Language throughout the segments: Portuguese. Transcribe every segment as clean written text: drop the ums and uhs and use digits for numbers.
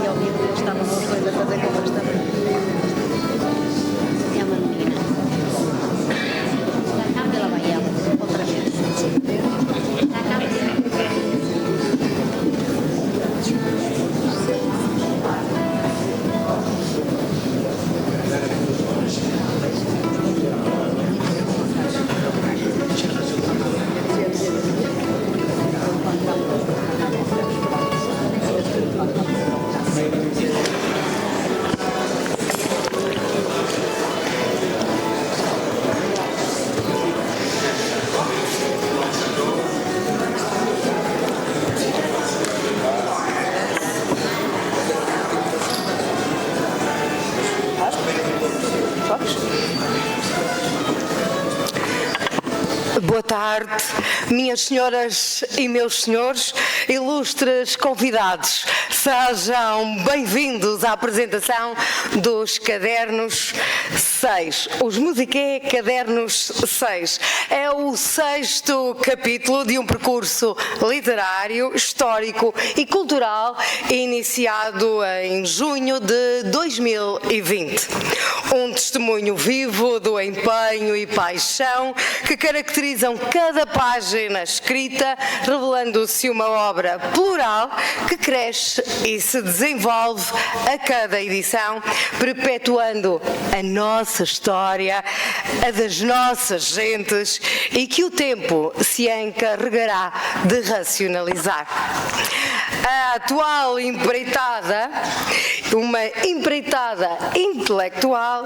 e ao vivo estávamos os dois a fazer com bastante. É uma menina. Ela vai ela, outra vez. Boa tarde, minhas senhoras e meus senhores, ilustres convidados. Sejam bem-vindos à apresentação dos Cadernos 6. Os Musiqué Cadernos 6. É o 6º capítulo de um percurso literário, histórico e cultural iniciado em junho de 2020. Um testemunho vivo do empenho e paixão que caracterizam cada página escrita, revelando-se uma obra plural que cresce e se desenvolve a cada edição, perpetuando a nossa história, a das nossas gentes e que o tempo se encarregará de racionalizar. A atual empreitada, uma empreitada intelectual,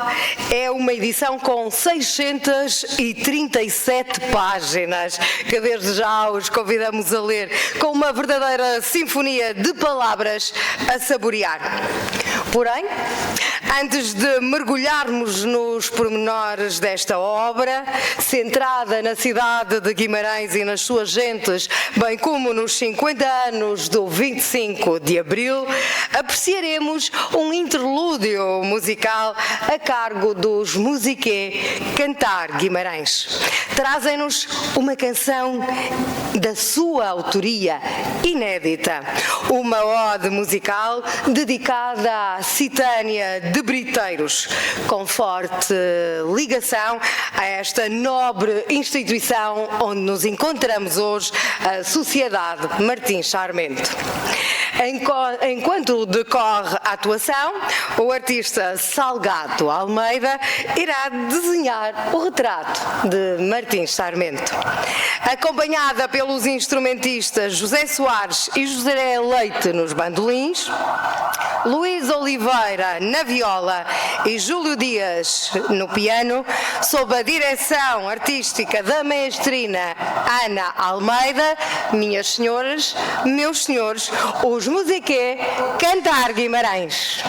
é uma edição com 637 páginas, que desde já os convidamos a ler com uma verdadeira sinfonia de palavras a saborear. Porém, antes de mergulharmos nos pormenores desta obra, centrada na cidade de Guimarães e nas suas gentes, bem como nos 50 anos do 25 de Abril, apreciaremos um interlúdio musical a cargo dos Musiqué Cantar Guimarães. Trazem-nos uma canção da sua autoria inédita, uma ode musical dedicada à Citânia de Briteiros, com forte ligação a esta nobre instituição onde nos encontramos hoje, a Sociedade Martim Sarmento. Enquanto decorre a atuação, o artista Salgado Almeida irá desenhar o retrato de Martins Sarmento. Acompanhada pelos instrumentistas José Soares e José Leite nos bandolins, Luís Oliveira na viola e Júlio Dias no piano, sob a direção artística da maestrina Ana Almeida, minhas senhoras, meus senhores, os Musiqué Cantar Guimarães.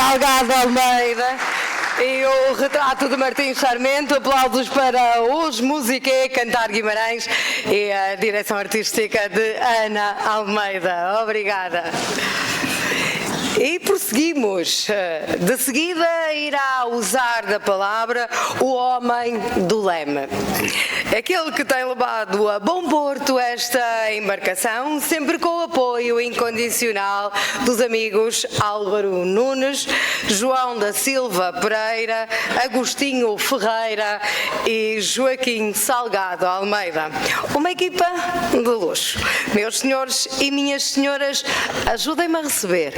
Salgado Almeida. E o retrato de Martim Sarmento, aplausos para os Musiqué Cantar Guimarães e a direção artística de Ana Almeida. Obrigada. E prosseguimos. De seguida irá usar da palavra o homem do leme. Aquele que tem levado a bom porto esta embarcação, sempre com o apoio incondicional dos amigos Álvaro Nunes, João da Silva Pereira, Agostinho Ferreira e Joaquim Salgado Almeida. Uma equipa de luxo. Meus senhores e minhas senhoras, ajudem-me a receber,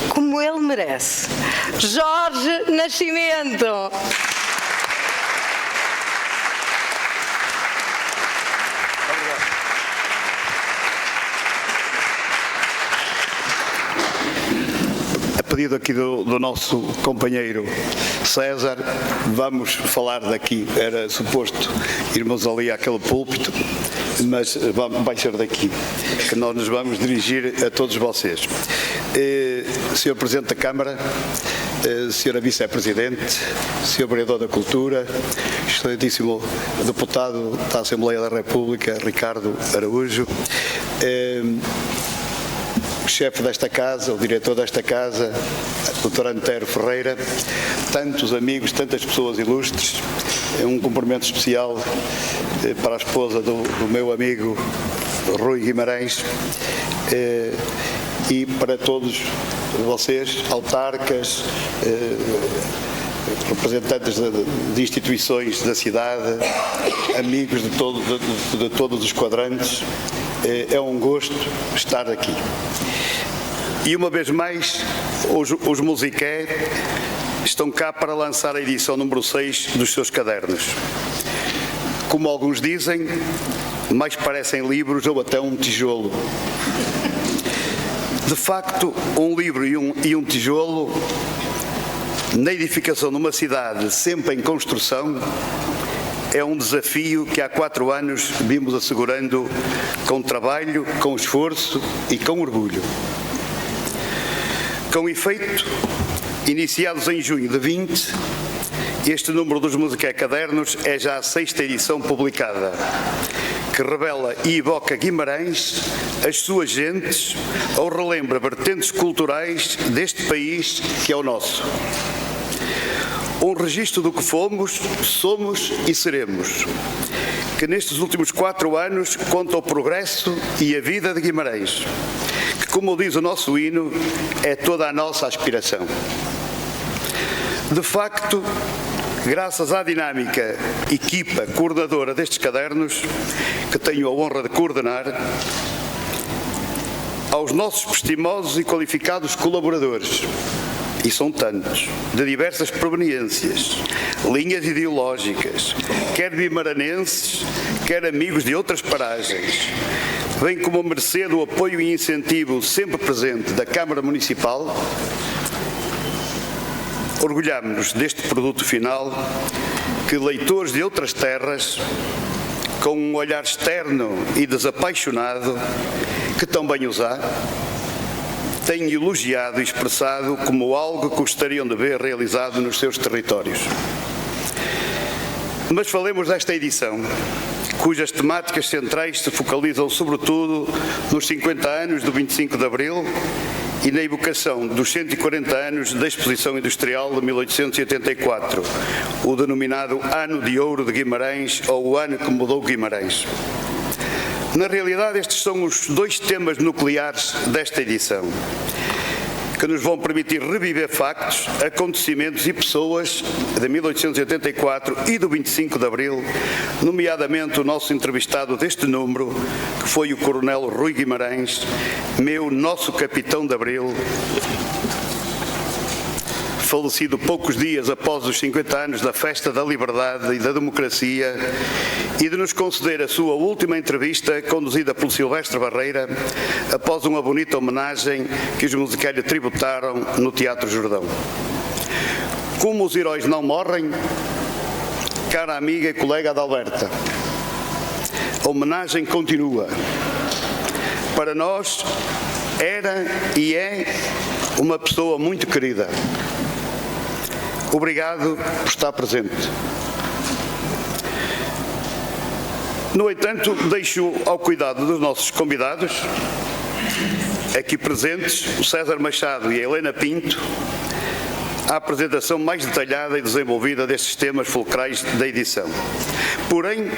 como ele merece, Jorge Nascimento. A pedido aqui do nosso companheiro César, vamos falar daqui. Era suposto irmos ali àquele púlpito, mas vai ser daqui que nós nos vamos dirigir a todos vocês. Senhor Presidente da Câmara, Senhora Vice-Presidente, Senhor Vereador da Cultura, Excelentíssimo Deputado da Assembleia da República, Ricardo Araújo, o chefe desta casa, o diretor desta casa, Dr. Antero Ferreira, tantos amigos, tantas pessoas ilustres, um cumprimento especial para a esposa do meu amigo Rui Guimarães e para todos vocês, autarcas, representantes de instituições da cidade, amigos de todos os quadrantes. É um gosto estar aqui. E uma vez mais, os Musiqué estão cá para lançar a edição número 6 dos seus cadernos. Como alguns dizem, mais parecem livros ou até um tijolo. De facto, um livro e um tijolo, na edificação de uma cidade sempre em construção, é um desafio que há 4 anos vimos assegurando com trabalho, com esforço e com orgulho. Com efeito, iniciados em junho de 20, este número dos Musiqué Cadernos é já a 6ª edição publicada, que revela e evoca Guimarães, as suas gentes, ou relembra vertentes culturais deste país que é o nosso. Um registro do que fomos, somos e seremos, que nestes últimos 4 anos conta o progresso e a vida de Guimarães, que, como diz o nosso hino, é toda a nossa aspiração. De facto, graças à dinâmica equipa coordenadora destes cadernos, que tenho a honra de coordenar, aos nossos prestimosos e qualificados colaboradores, e são tantos, de diversas proveniências, linhas ideológicas, quer guimaranenses, quer amigos de outras paragens, bem como a mercê do apoio e incentivo sempre presente da Câmara Municipal, orgulhamos-nos deste produto final que leitores de outras terras, com um olhar externo e desapaixonado, que tão bem os há, têm elogiado e expressado como algo que gostariam de ver realizado nos seus territórios. Mas falemos desta edição, cujas temáticas centrais se focalizam sobretudo nos 50 anos do 25 de Abril e na evocação dos 140 anos da Exposição Industrial de 1884, o denominado Ano de Ouro de Guimarães, ou o ano que mudou Guimarães. Na realidade, estes são os 2 temas nucleares desta edição, que nos vão permitir reviver factos, acontecimentos e pessoas de 1884 e do 25 de Abril, nomeadamente o nosso entrevistado deste número, que foi o Coronel Rui Guimarães, nosso capitão de Abril, falecido poucos dias após os 50 anos da Festa da Liberdade e da Democracia, e de nos conceder a sua última entrevista, conduzida pelo Silvestre Barreira, após uma bonita homenagem que os Musiqué lhe tributaram no Teatro Jordão. Como os heróis não morrem, cara amiga e colega Adalberta, a homenagem continua. Para nós, era e é uma pessoa muito querida, obrigado por estar presente. No entanto, deixo ao cuidado dos nossos convidados, aqui presentes, o César Machado e a Helena Pinto, a apresentação mais detalhada e desenvolvida destes temas fulcrais da edição. Porém,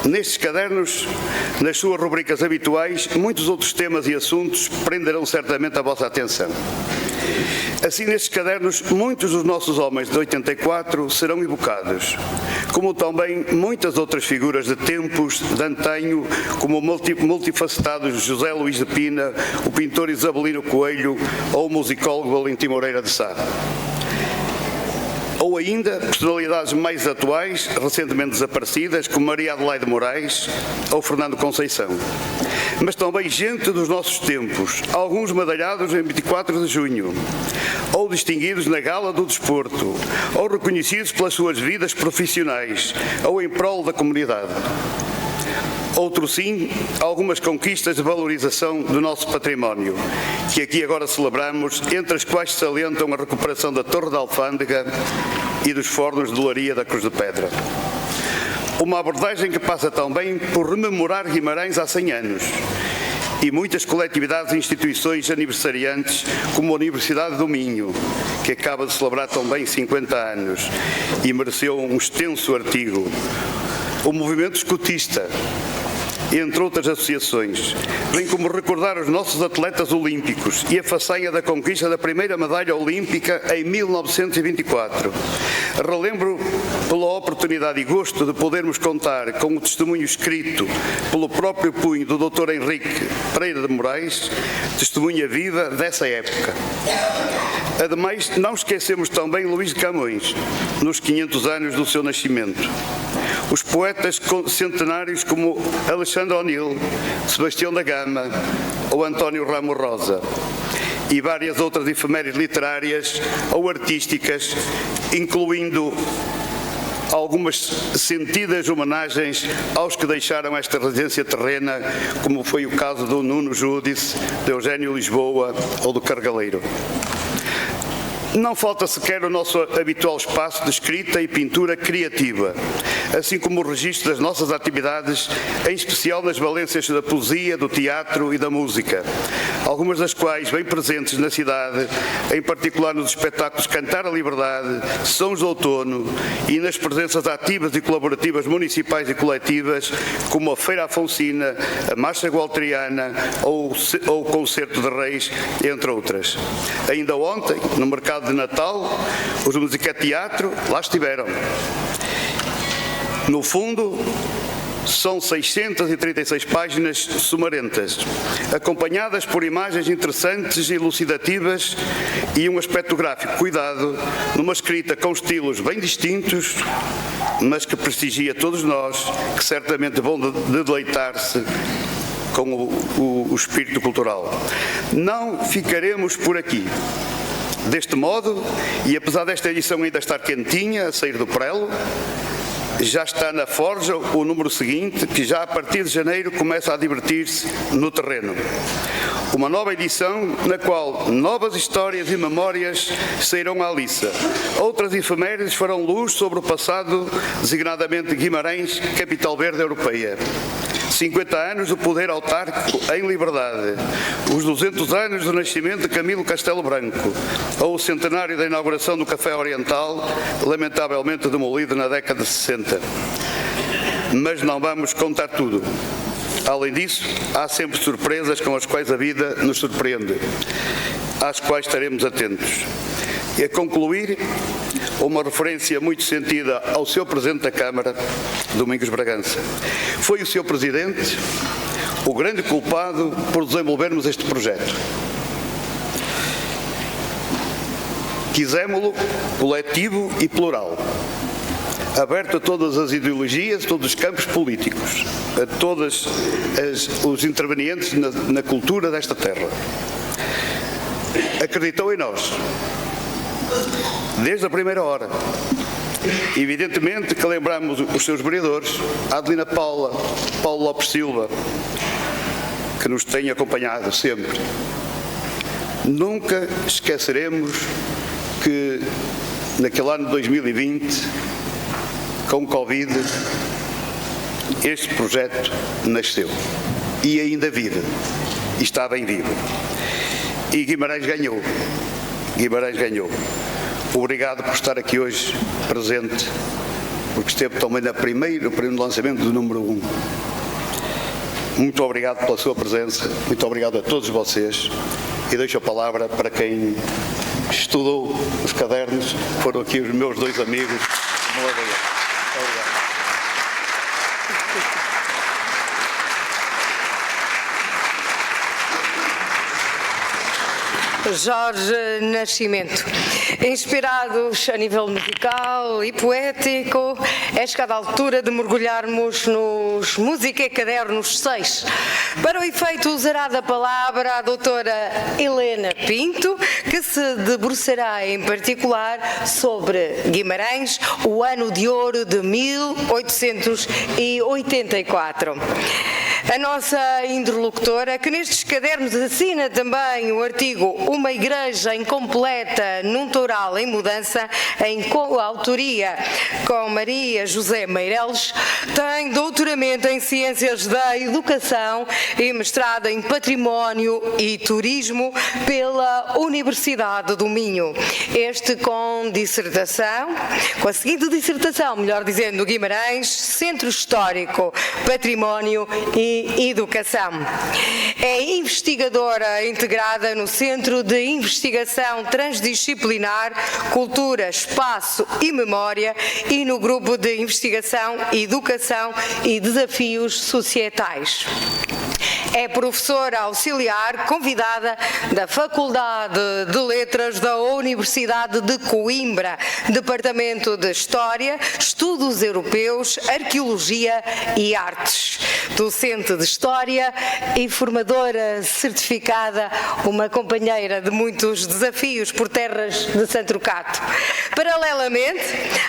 nestes cadernos, nas suas rubricas habituais, muitos outros temas e assuntos prenderão certamente a vossa atenção. Assim, nestes cadernos, muitos dos nossos homens de 84 serão evocados, como também muitas outras figuras de tempos de antanho, como o multifacetado José Luís de Pina, o pintor Isabelino Coelho ou o musicólogo Valentim Moreira de Sá. Ou ainda, personalidades mais atuais, recentemente desaparecidas, como Maria Adelaide Moraes ou Fernando Conceição. Mas também gente dos nossos tempos, alguns medalhados em 24 de junho, ou distinguidos na Gala do Desporto, ou reconhecidos pelas suas vidas profissionais, ou em prol da comunidade. Outro sim, algumas conquistas de valorização do nosso património, que aqui agora celebramos, entre as quais salientam a recuperação da Torre da Alfândega e dos fornos de Olaria da Cruz de Pedra. Uma abordagem que passa também por rememorar Guimarães há 100 anos e muitas coletividades e instituições aniversariantes, como a Universidade do Minho, que acaba de celebrar também 50 anos e mereceu um extenso artigo. O movimento escotista, entre outras associações, bem como recordar os nossos atletas olímpicos e a façanha da conquista da primeira medalha olímpica em 1924. Relembro pela oportunidade e gosto de podermos contar com o testemunho escrito pelo próprio punho do Dr. Henrique Pereira de Moraes, testemunha viva dessa época. Ademais, não esquecemos também Luís de Camões, nos 500 anos do seu nascimento. Os poetas centenários como Alexandre O'Neill, Sebastião da Gama ou António Ramos Rosa, e várias outras efemérides literárias ou artísticas, incluindo algumas sentidas homenagens aos que deixaram esta residência terrena, como foi o caso do Nuno Júdice, de Eugênio Lisboa ou do Cargaleiro. Não falta sequer o nosso habitual espaço de escrita e pintura criativa, assim como o registro das nossas atividades, em especial nas valências da poesia, do teatro e da música, algumas das quais bem presentes na cidade, em particular nos espetáculos Cantar a Liberdade, Sons do Outono e nas presenças ativas e colaborativas municipais e coletivas, como a Feira Afonsina, a Marcha Gualteriana ou o Concerto de Reis, entre outras. Ainda ontem, no mercado de Natal, os Música Teatro lá estiveram. No fundo, são 636 páginas sumarentas, acompanhadas por imagens interessantes e elucidativas e um aspecto gráfico cuidado, numa escrita com estilos bem distintos, mas que prestigia todos nós, que certamente vão deleitar-se com o espírito cultural. Não ficaremos por aqui. Deste modo, e apesar desta edição ainda estar quentinha, a sair do prelo, já está na forja o número seguinte, que já a partir de janeiro começa a divertir-se no terreno. Uma nova edição na qual novas histórias e memórias sairão à liça. Outras efemérides farão luz sobre o passado, designadamente Guimarães, capital verde europeia. 50 anos do poder autárquico em liberdade, os 200 anos do nascimento de Camilo Castelo Branco, ou o centenário da inauguração do Café Oriental, lamentavelmente demolido na década de 60. Mas não vamos contar tudo. Além disso, há sempre surpresas com as quais a vida nos surpreende, às quais estaremos atentos. E a concluir, uma referência muito sentida ao Sr. Presidente da Câmara, Domingos Bragança. Foi o Sr. Presidente o grande culpado por desenvolvermos este projeto. Quisemo-lo coletivo e plural, aberto a todas as ideologias, a todos os campos políticos, a todos os intervenientes na cultura desta terra. Acreditou em nós, desde a primeira hora. Evidentemente que lembramos os seus vereadores, Adelina Paula, Paulo Lopes Silva, que nos têm acompanhado sempre. Nunca esqueceremos que naquele ano de 2020, com o Covid, este projeto nasceu e ainda vive, e está bem vivo. E Guimarães ganhou. Guimarães ganhou. Obrigado por estar aqui hoje presente, porque esteve também no primeiro lançamento do número 1. Muito obrigado pela sua presença, muito obrigado a todos vocês, e deixo a palavra para quem estudou os cadernos, foram aqui os meus dois amigos. Muito obrigado. Jorge Nascimento. Inspirados a nível musical e poético, é chegada a altura de mergulharmos nos Música e Cadernos 6. Para o efeito, usará da palavra a doutora Helena Pinto, que se debruçará em particular sobre Guimarães, o ano de ouro de 1884. A nossa interlocutora, que nestes cadernos assina também o artigo Uma Igreja Incompleta num Toural em Mudança, em coautoria com Maria José Meireles, tem doutoramento em Ciências da Educação e mestrado em Património e Turismo pela Universidade do Minho. Este com a seguinte dissertação, melhor dizendo, Guimarães, Centro Histórico, Património e Educação. É investigadora integrada no Centro de Investigação Transdisciplinar, Cultura, Espaço e Memória e no Grupo de Investigação, Educação e Desafios Societais. É professora auxiliar convidada da Faculdade de Letras da Universidade de Coimbra, Departamento de História, Estudos Europeus, Arqueologia e Artes. Docente de História e formadora certificada, uma companheira de muitos desafios por terras de Santrocato. Paralelamente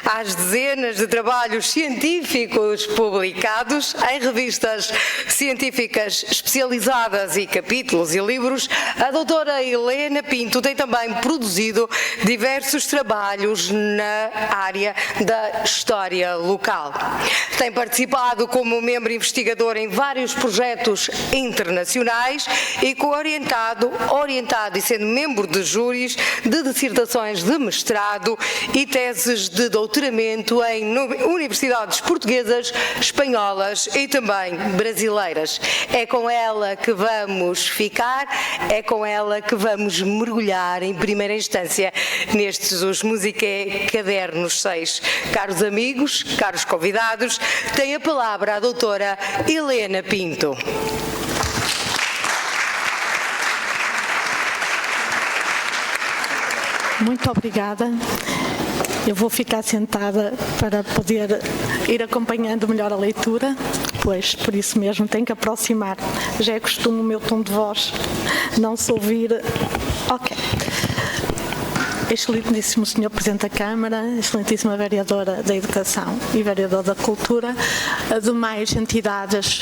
às dezenas de trabalhos científicos publicados em revistas científicas especializadas e capítulos e livros, a doutora Helena Pinto tem também produzido diversos trabalhos na área da história local. Tem participado como membro investigador em vários projetos internacionais e orientado e sendo membro de júris de dissertações de mestrado e teses de doutoramento em universidades portuguesas, espanholas e também brasileiras. É com ela que vamos ficar, é com ela que vamos mergulhar em primeira instância nestes os Música e Cadernos 6. Caros amigos, caros convidados, tem a palavra a doutora Helena Pinto. Muito obrigada. Eu vou ficar sentada para poder ir acompanhando melhor a leitura, pois por isso mesmo tenho que aproximar. Já é costume o meu tom de voz não se ouvir. Ok. Excelentíssimo Sr. Presidente da Câmara, excelentíssima Vereadora da Educação e Vereador da Cultura, demais entidades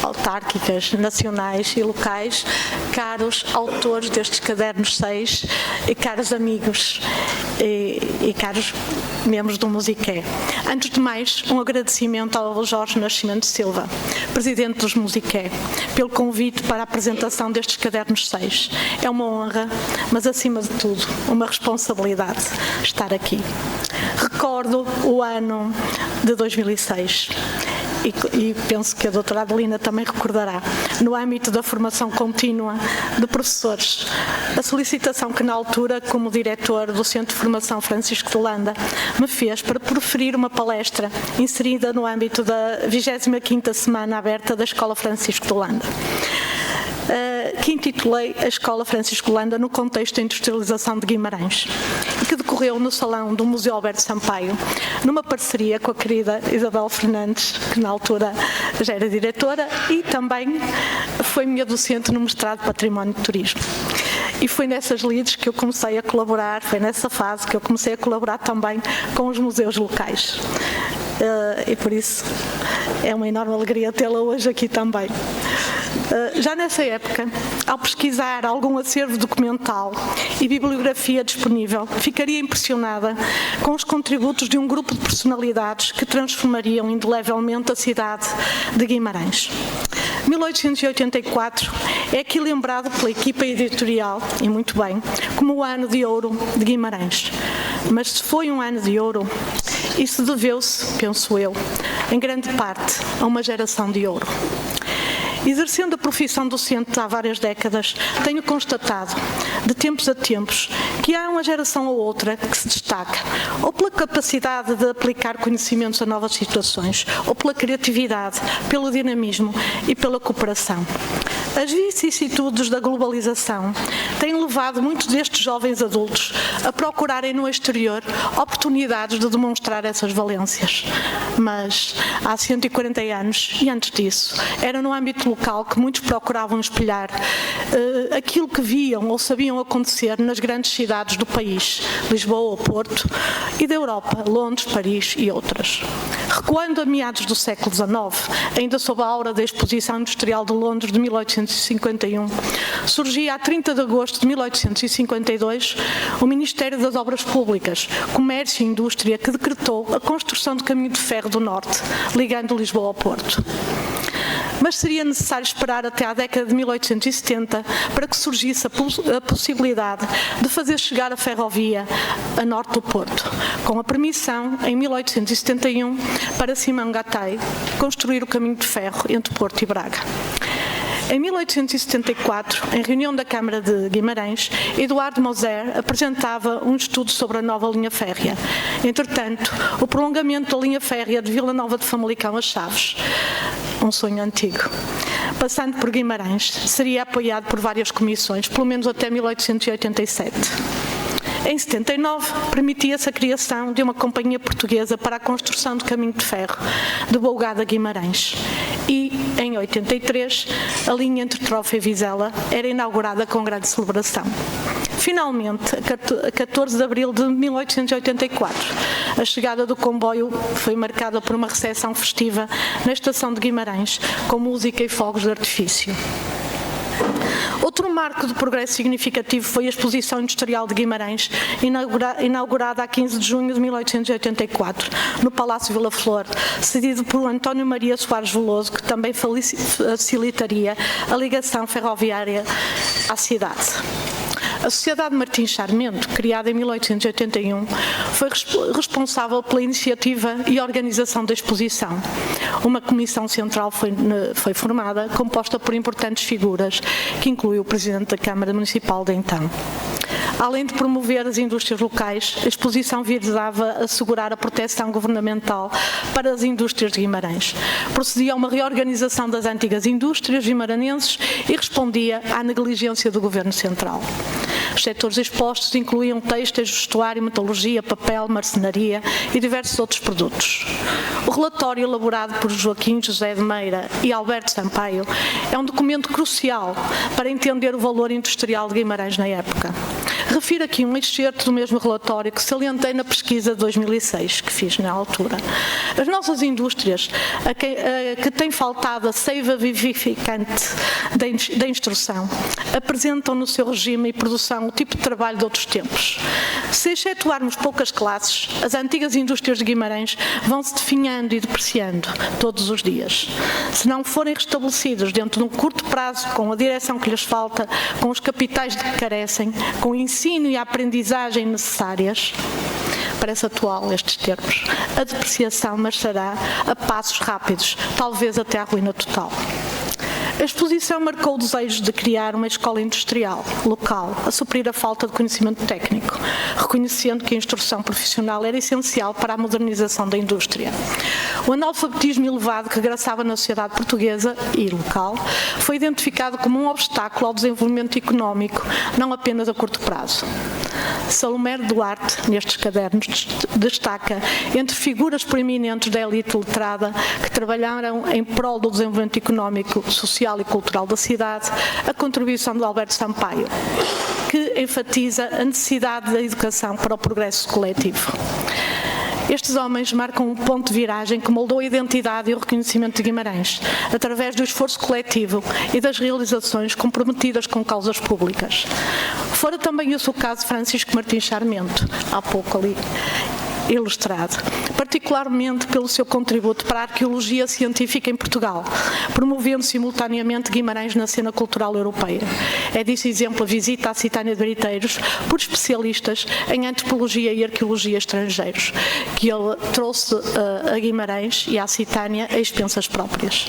autárquicas, nacionais e locais, caros autores destes cadernos 6, e caros amigos e caros membros do Musiqué. Antes de mais, um agradecimento ao Jorge Nascimento Silva, Presidente dos Musiqué, pelo convite para a apresentação destes cadernos 6. É uma honra, mas acima de tudo, uma responsabilidade estar aqui. Recordo o ano de 2006 e penso que a doutora Adelina também recordará, no âmbito da formação contínua de professores, a solicitação que na altura, como diretor do Centro de Formação Francisco de Holanda, me fez para proferir uma palestra inserida no âmbito da 25ª Semana Aberta da Escola Francisco de Holanda, que intitulei A Escola Francisco de Holanda no contexto da industrialização de Guimarães, e que decorreu no Salão do Museu Alberto Sampaio, numa parceria com a querida Isabel Fernandes, que na altura já era diretora e também foi minha docente no mestrado de Património e Turismo. E foi nessas lides que eu comecei a colaborar, foi nessa fase que eu comecei a colaborar também com os museus locais. E por isso é uma enorme alegria tê-la hoje aqui também. Já nessa época, ao pesquisar algum acervo documental e bibliografia disponível, ficaria impressionada com os contributos de um grupo de personalidades que transformariam indelevelmente a cidade de Guimarães. 1884 é aqui lembrado pela equipa editorial, e muito bem, como o ano de ouro de Guimarães. Mas se foi um ano de ouro, isso deveu-se, penso eu, em grande parte a uma geração de ouro. Exercendo a profissão docente há várias décadas, tenho constatado, de tempos a tempos, que há uma geração ou outra que se destaca, ou pela capacidade de aplicar conhecimentos a novas situações, ou pela criatividade, pelo dinamismo e pela cooperação. As vicissitudes da globalização têm levado muitos destes jovens adultos a procurarem no exterior oportunidades de demonstrar essas valências. Mas há 140 anos, e antes disso, era no âmbito local que muitos procuravam espelhar aquilo que viam ou sabiam acontecer nas grandes cidades do país, Lisboa ou Porto, e da Europa, Londres, Paris e outras. Recuando a meados do século XIX, ainda sob a aura da Exposição Industrial de Londres de 1851, surgia a 30 de agosto de 1852 o Ministério das Obras Públicas, Comércio e Indústria, que decretou a construção do Caminho de Ferro do Norte, ligando Lisboa ao Porto. Mas seria necessário esperar até à década de 1870 para que surgisse a possibilidade de fazer chegar a ferrovia a norte do Porto, com a permissão, em 1871, para Simão Gattai construir o caminho de ferro entre Porto e Braga. Em 1874, em reunião da Câmara de Guimarães, Eduardo Moser apresentava um estudo sobre a nova linha férrea. Entretanto, o prolongamento da linha férrea de Vila Nova de Famalicão a Chaves, um sonho antigo, passando por Guimarães, seria apoiado por várias comissões, pelo menos até 1887. Em 79, permitia-se a criação de uma companhia portuguesa para a construção do caminho de ferro de Bougada a Guimarães. E, em 83, a linha entre Trofa e Vizela era inaugurada com grande celebração. Finalmente, a 14 de abril de 1884, a chegada do comboio foi marcada por uma recepção festiva na estação de Guimarães, com música e fogos de artifício. Outro marco de progresso significativo foi a Exposição Industrial de Guimarães, inaugurada a 15 de junho de 1884, no Palácio Vila Flor, cedido por António Maria Soares Veloso, que também facilitaria a ligação ferroviária à cidade. A Sociedade Martins Sarmento, criada em 1881, foi responsável pela iniciativa e organização da exposição. Uma comissão central foi formada, composta por importantes figuras, que inclui o Presidente da Câmara Municipal de então. Além de promover as indústrias locais, a exposição visava assegurar a proteção governamental para as indústrias de Guimarães. Procedia a uma reorganização das antigas indústrias guimaranenses e respondia à negligência do Governo Central. Os setores expostos incluíam têxteis, vestuário, metalurgia, papel, marcenaria e diversos outros produtos. O relatório elaborado por Joaquim José de Meira e Alberto Sampaio é um documento crucial para entender o valor industrial de Guimarães na época. Refiro aqui um excerto do mesmo relatório que salientei na pesquisa de 2006, que fiz na altura. As nossas indústrias, a que tem faltado a seiva vivificante da instrução, apresentam no seu regime e produção o tipo de trabalho de outros tempos. Se excetuarmos poucas classes, as antigas indústrias de Guimarães vão se definhando e depreciando todos os dias. Se não forem restabelecidos dentro de um curto prazo, com a direção que lhes falta, com os capitais de que carecem, com o ensino e a aprendizagem necessárias, parece atual estes termos, a depreciação marchará a passos rápidos, talvez até à ruína total. A exposição marcou o desejo de criar uma escola industrial, local, a suprir a falta de conhecimento técnico, reconhecendo que a instrução profissional era essencial para a modernização da indústria. O analfabetismo elevado que graçava na sociedade portuguesa e local foi identificado como um obstáculo ao desenvolvimento económico, não apenas a curto prazo. Salomé Duarte, nestes cadernos, destaca entre figuras proeminentes da elite letrada que trabalharam em prol do desenvolvimento económico, social e cultural da cidade, a contribuição de Alberto Sampaio, que enfatiza a necessidade da educação para o progresso coletivo. Estes homens marcam um ponto de viragem que moldou a identidade e o reconhecimento de Guimarães, através do esforço coletivo e das realizações comprometidas com causas públicas. Fora também esse o caso de Francisco Martins Sarmento, há pouco ali ilustrado, particularmente pelo seu contributo para a arqueologia científica em Portugal, promovendo simultaneamente Guimarães na cena cultural europeia. É disso exemplo a visita à Citânia de Briteiros por especialistas em antropologia e arqueologia estrangeiros, que ele trouxe a Guimarães e à Citânia a expensas próprias.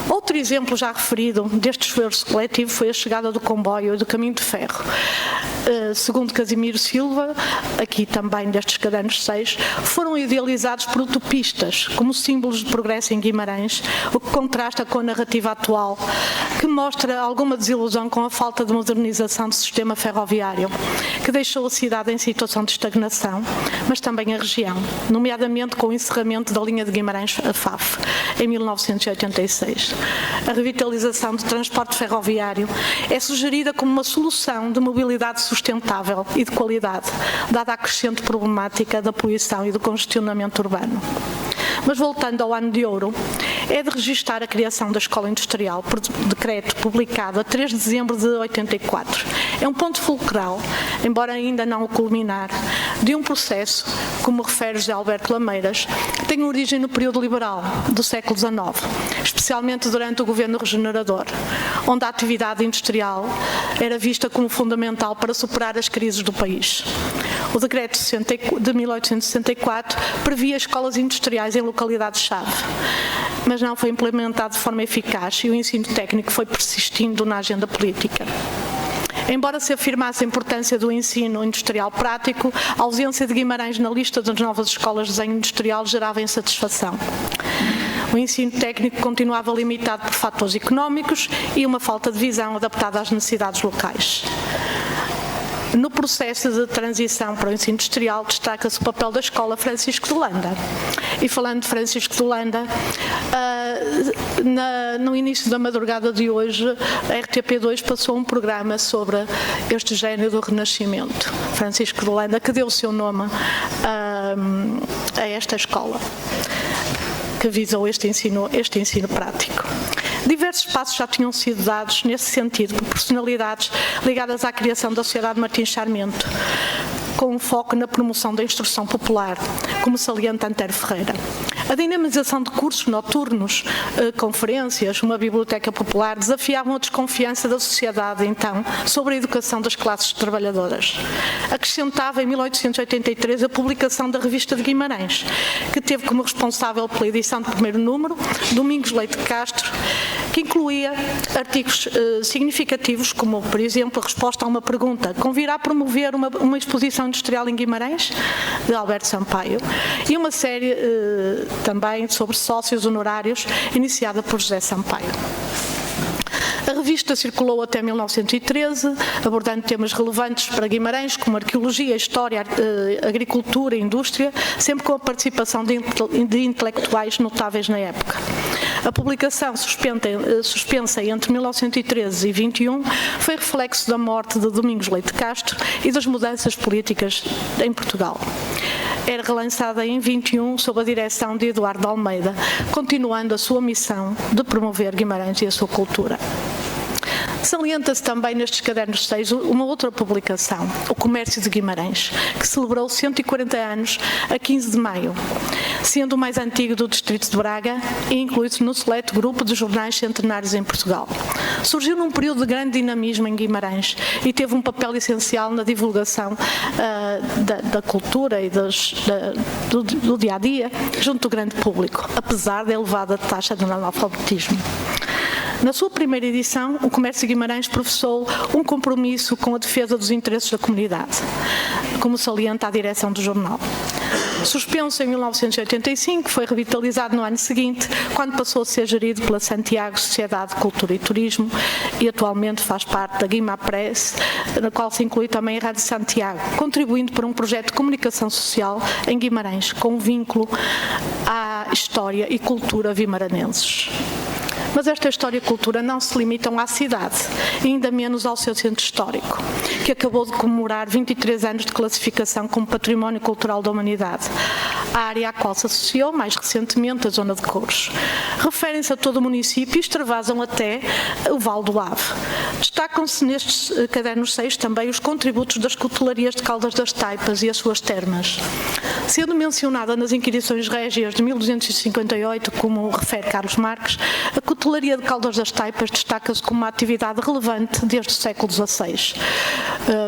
Outro exemplo já referido deste esforço coletivo foi a chegada do comboio e do caminho de ferro. Segundo Casimiro Silva, aqui também destes cadernos 6, foram idealizados por utopistas como símbolos de progresso em Guimarães, o que contrasta com a narrativa atual, que mostra alguma desilusão com a falta de modernização do sistema ferroviário, que deixou a cidade em situação de estagnação, mas também a região, nomeadamente com o encerramento da linha de Guimarães a Faf, em 1986. A revitalização do transporte ferroviário é sugerida como uma solução de mobilidade sustentável e de qualidade, dada a crescente problemática da poluição e do congestionamento urbano. Mas voltando ao ano de ouro, é de registar a criação da Escola Industrial por decreto publicado a 3 de dezembro de 84. É um ponto fulcral, embora ainda não o culminar, de um processo, como refere José Alberto Lameiras, que tem origem no período liberal do século XIX, especialmente durante o governo regenerador, onde a atividade industrial era vista como fundamental para superar as crises do país. O decreto de 1864 previa escolas industriais em localidades-chave, mas não foi implementado de forma eficaz e o ensino técnico foi persistindo na agenda política. Embora se afirmasse a importância do ensino industrial prático, a ausência de Guimarães na lista das novas escolas de desenho industrial gerava insatisfação. O ensino técnico continuava limitado por fatores económicos e uma falta de visão adaptada às necessidades locais. No processo de transição para o ensino industrial, destaca-se o papel da Escola Francisco de Landa. E falando de Francisco de Landa, no início da madrugada de hoje, a RTP2 passou um programa sobre este gênio do Renascimento, Francisco de Landa, que deu o seu nome a esta escola, que visou este ensino prático. Diversos passos já tinham sido dados nesse sentido por personalidades ligadas à criação da Sociedade Martins Sarmento, com um foco na promoção da instrução popular, como salienta Antero Ferreira. A dinamização de cursos noturnos, conferências, uma biblioteca popular, desafiavam a desconfiança da sociedade, então, sobre a educação das classes trabalhadoras. Acrescentava, em 1883, a publicação da Revista de Guimarães, que teve como responsável pela edição do primeiro número, Domingos Leite Castro, que incluía artigos significativos, como, por exemplo, a resposta a uma pergunta: convirá promover uma exposição industrial em Guimarães? De Alberto Sampaio. E uma série também sobre sócios honorários, iniciada por José Sampaio. A revista circulou até 1913, abordando temas relevantes para Guimarães, como arqueologia, história, agricultura e indústria, sempre com a participação de intelectuais notáveis na época. A publicação, suspensa entre 1913 e 21, foi reflexo da morte de Domingos Leite Castro e das mudanças políticas em Portugal. Era relançada em 21 sob a direção de Eduardo Almeida, continuando a sua missão de promover Guimarães e a sua cultura. Salienta-se também nestes cadernos 6 uma outra publicação, O Comércio de Guimarães, que celebrou 140 anos a 15 de maio, sendo o mais antigo do distrito de Braga e incluído no seleto grupo de jornais centenários em Portugal. Surgiu num período de grande dinamismo em Guimarães e teve um papel essencial na divulgação da cultura e do dia-a-dia junto do grande público, apesar da elevada taxa de analfabetismo. Na sua primeira edição, o Comércio de Guimarães professou um compromisso com a defesa dos interesses da comunidade, como salienta a direção do jornal. Suspenso em 1985, foi revitalizado no ano seguinte, quando passou a ser gerido pela Santiago Sociedade de Cultura e Turismo e atualmente faz parte da Guima Press, na qual se inclui também a Rádio Santiago, contribuindo para um projeto de comunicação social em Guimarães, com vínculo à história e cultura vimaranenses. Mas esta história e cultura não se limitam à cidade, ainda menos ao seu centro histórico, que acabou de comemorar 23 anos de classificação como Património Cultural da Humanidade, a área à qual se associou mais recentemente a Zona de Couros. Referem-se a todo o município e extravasam até o Vale do Ave. Destacam-se nestes cadernos 6 também os contributos das cutelarias de Caldas das Taipas e as suas termas. Sendo mencionada nas inquirições régias de 1258, como refere Carlos Marques, a cutelaria de Caldas das Taipas destaca-se como uma atividade relevante desde o século XVI,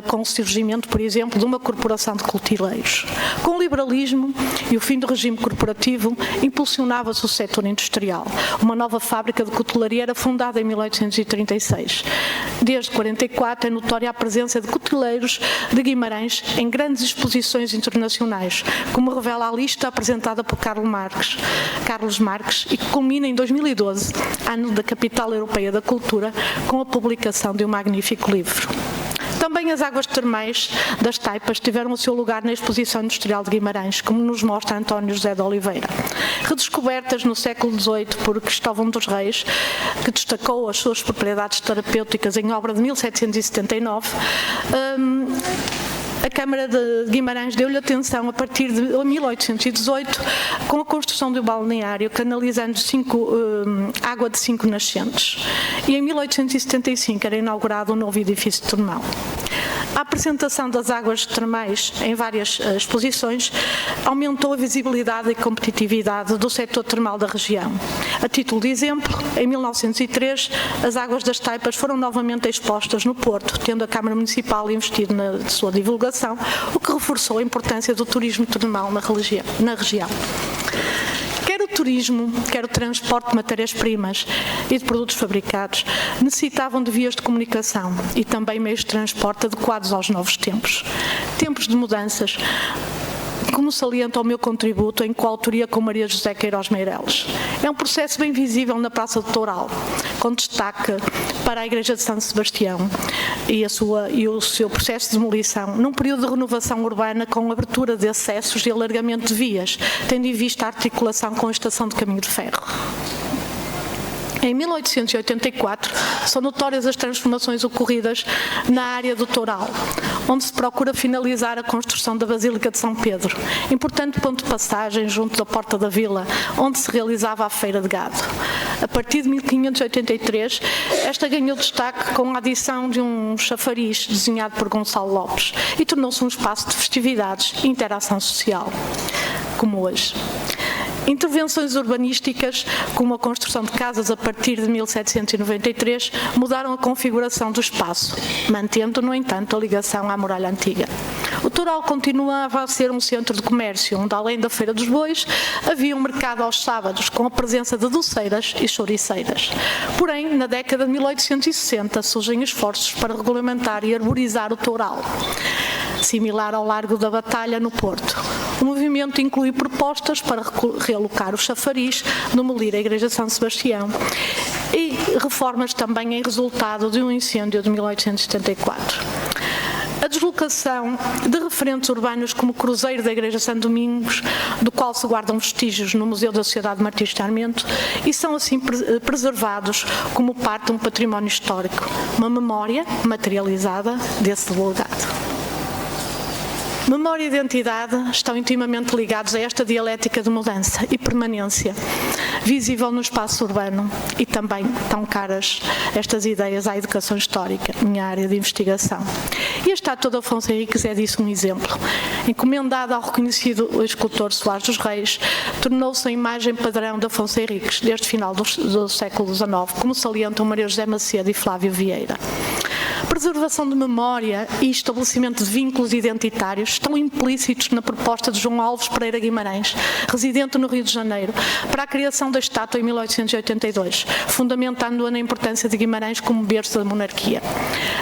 com o surgimento, por exemplo, de uma corporação de cutileiros. Com o liberalismo e o fim do regime corporativo, impulsionava-se o setor industrial. Uma nova fábrica de cutelaria era fundada em 1836. Desde 1944 é notória a presença de cutileiros de Guimarães em grandes exposições internacionais, como revela a lista apresentada por Carlos Marques e que culmina em 2012, ano da Capital Europeia da Cultura, com a publicação de um magnífico livro. Também as águas termais das Taipas tiveram o seu lugar na Exposição Industrial de Guimarães, como nos mostra António José de Oliveira. Redescobertas no século XVIII por Cristóvão dos Reis, que destacou as suas propriedades terapêuticas em obra de 1779, a Câmara de Guimarães deu-lhe atenção a partir de 1818, com a construção do balneário, canalizando água de 5 nascentes. E em 1875 era inaugurado um novo edifício termal. A apresentação das águas termais em várias exposições aumentou a visibilidade e competitividade do setor termal da região. A título de exemplo, em 1903, as águas das Taipas foram novamente expostas no Porto, tendo a Câmara Municipal investido na sua divulgação, o que reforçou a importância do turismo termal na região. Quer o turismo, quer o transporte de matérias-primas e de produtos fabricados necessitavam de vias de comunicação e também meios de transporte adequados aos novos tempos. Tempos de mudanças, como salienta o meu contributo em coautoria com Maria José Queiroz Meireles. É um processo bem visível na Praça do Toural, com destaque para a Igreja de São Sebastião e o seu processo de demolição, num período de renovação urbana com abertura de acessos e alargamento de vias, tendo em vista a articulação com a Estação de Caminho de Ferro. Em 1884, são notórias as transformações ocorridas na área do Toural, onde se procura finalizar a construção da Basílica de São Pedro, importante ponto de passagem junto da Porta da Vila, onde se realizava a Feira de Gado. A partir de 1583, esta ganhou destaque com a adição de um chafariz desenhado por Gonçalo Lopes e tornou-se um espaço de festividades e interação social, como hoje. Intervenções urbanísticas, como a construção de casas a partir de 1793, mudaram a configuração do espaço, mantendo, no entanto, a ligação à muralha antiga. O Toural continuava a ser um centro de comércio, onde, além da Feira dos Bois, havia um mercado aos sábados, com a presença de doceiras e chouriceiras. Porém, na década de 1860, surgem esforços para regulamentar e arborizar o Toural, similar ao Largo da Batalha no Porto. O movimento inclui propostas para realocar o chafariz, demolir a Igreja de São Sebastião e reformas também em resultado de um incêndio de 1874. A deslocação de referentes urbanos como o Cruzeiro da Igreja de São Domingos, do qual se guardam vestígios no Museu da Sociedade de Martins de Sarmento, e são assim preservados como parte de um património histórico, uma memória materializada desse legado. Memória e identidade estão intimamente ligados a esta dialética de mudança e permanência, visível no espaço urbano, e também tão caras estas ideias à educação histórica, minha área de investigação. E a estátua de Afonso Henriques é disso um exemplo. Encomendada ao reconhecido escultor Soares dos Reis, tornou-se a imagem padrão de Afonso Henriques desde o final do século XIX, como salientam Maria José Macedo e Flávio Vieira. Preservação de memória e estabelecimento de vínculos identitários estão implícitos na proposta de João Alves Pereira Guimarães, residente no Rio de Janeiro, para a criação da estátua em 1882, fundamentando-a na importância de Guimarães como berço da monarquia.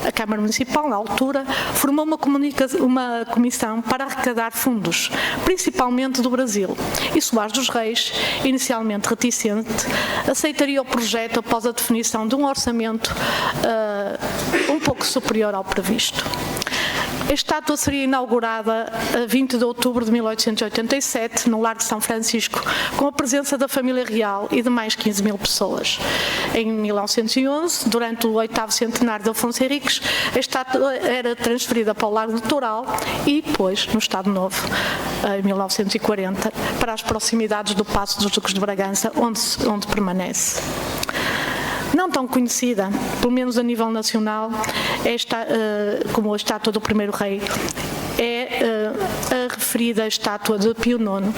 A Câmara Municipal, na altura, formou uma comissão para arrecadar fundos, principalmente do Brasil, e Soares dos Reis, inicialmente reticente, aceitaria o projeto após a definição de um orçamento um pouco superior ao previsto. A estátua seria inaugurada a 20 de outubro de 1887, no Largo de São Francisco, com a presença da família real e de mais 15 mil pessoas. Em 1911, durante o 8º centenário de Afonso Henriques, a estátua era transferida para o Largo do Toural e depois, no Estado Novo, em 1940, para as proximidades do Paço dos Duques de Bragança, onde permanece. Não tão conhecida, pelo menos a nível nacional, como a estátua do primeiro rei, é a referida estátua de Pio IX,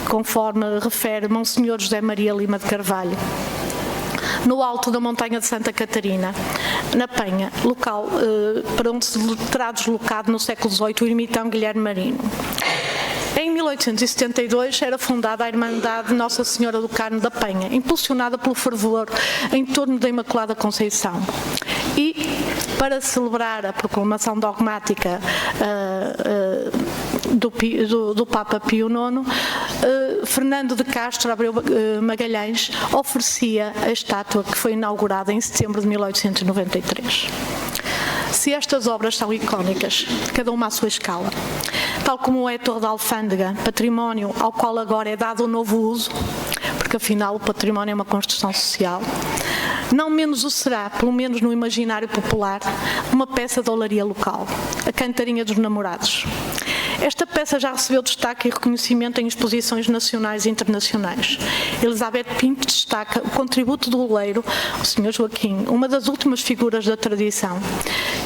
conforme refere Monsenhor José Maria Lima de Carvalho, no alto da montanha de Santa Catarina, na Penha, local para onde se terá deslocado no século XVIII o ermitão Guilherme Marino. Em 1872 era fundada a Irmandade de Nossa Senhora do Carmo da Penha, impulsionada pelo fervor em torno da Imaculada Conceição. E, para celebrar a proclamação dogmática do Papa Pio IX, Fernando de Castro Abreu Magalhães oferecia a estátua que foi inaugurada em setembro de 1893. Se estas obras são icónicas, cada uma à sua escala, tal como é a Torre da Alfândega, património ao qual agora é dado um novo uso, porque afinal o património é uma construção social, não menos o será, pelo menos no imaginário popular, uma peça de olaria local, a Cantarinha dos Namorados. Esta peça já recebeu destaque e reconhecimento em exposições nacionais e internacionais. Elizabeth Pinto destaca o contributo do oleiro, o Sr. Joaquim, uma das últimas figuras da tradição,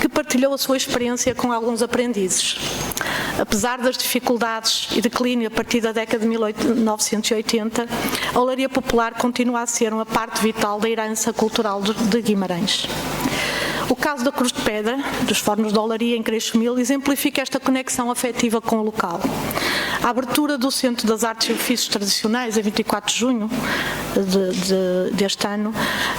que partilhou a sua experiência com alguns aprendizes. Apesar das dificuldades e declínio a partir da década de 1980, a olaria popular continua a ser uma parte vital da herança cultural de Guimarães. O caso da Cruz de Pedra, dos fornos de olaria em Creixomil, exemplifica esta conexão afetiva com o local. A abertura do Centro das Artes e Ofícios Tradicionais, em 24 de junho deste ano,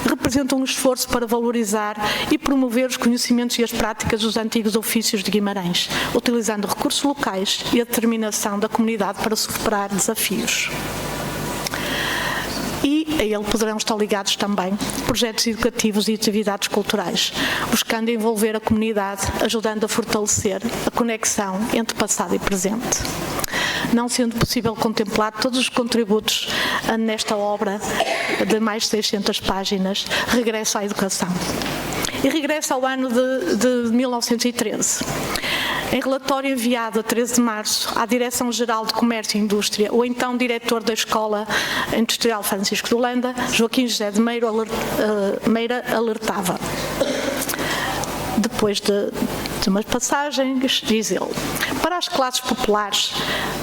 representa um esforço para valorizar e promover os conhecimentos e as práticas dos antigos ofícios de Guimarães, utilizando recursos locais e a determinação da comunidade para superar desafios. E a ele poderão estar ligados também projetos educativos e atividades culturais, buscando envolver a comunidade, ajudando a fortalecer a conexão entre passado e presente. Não sendo possível contemplar todos os contributos nesta obra de mais de 600 páginas, regresso à educação. E regresso ao ano de 1913. Em relatório enviado a 13 de março à Direção-Geral de Comércio e Indústria, o então diretor da Escola Industrial Francisco de Holanda, Joaquim José de Meira, alertava. Depois de umas passagens, diz ele: para as classes populares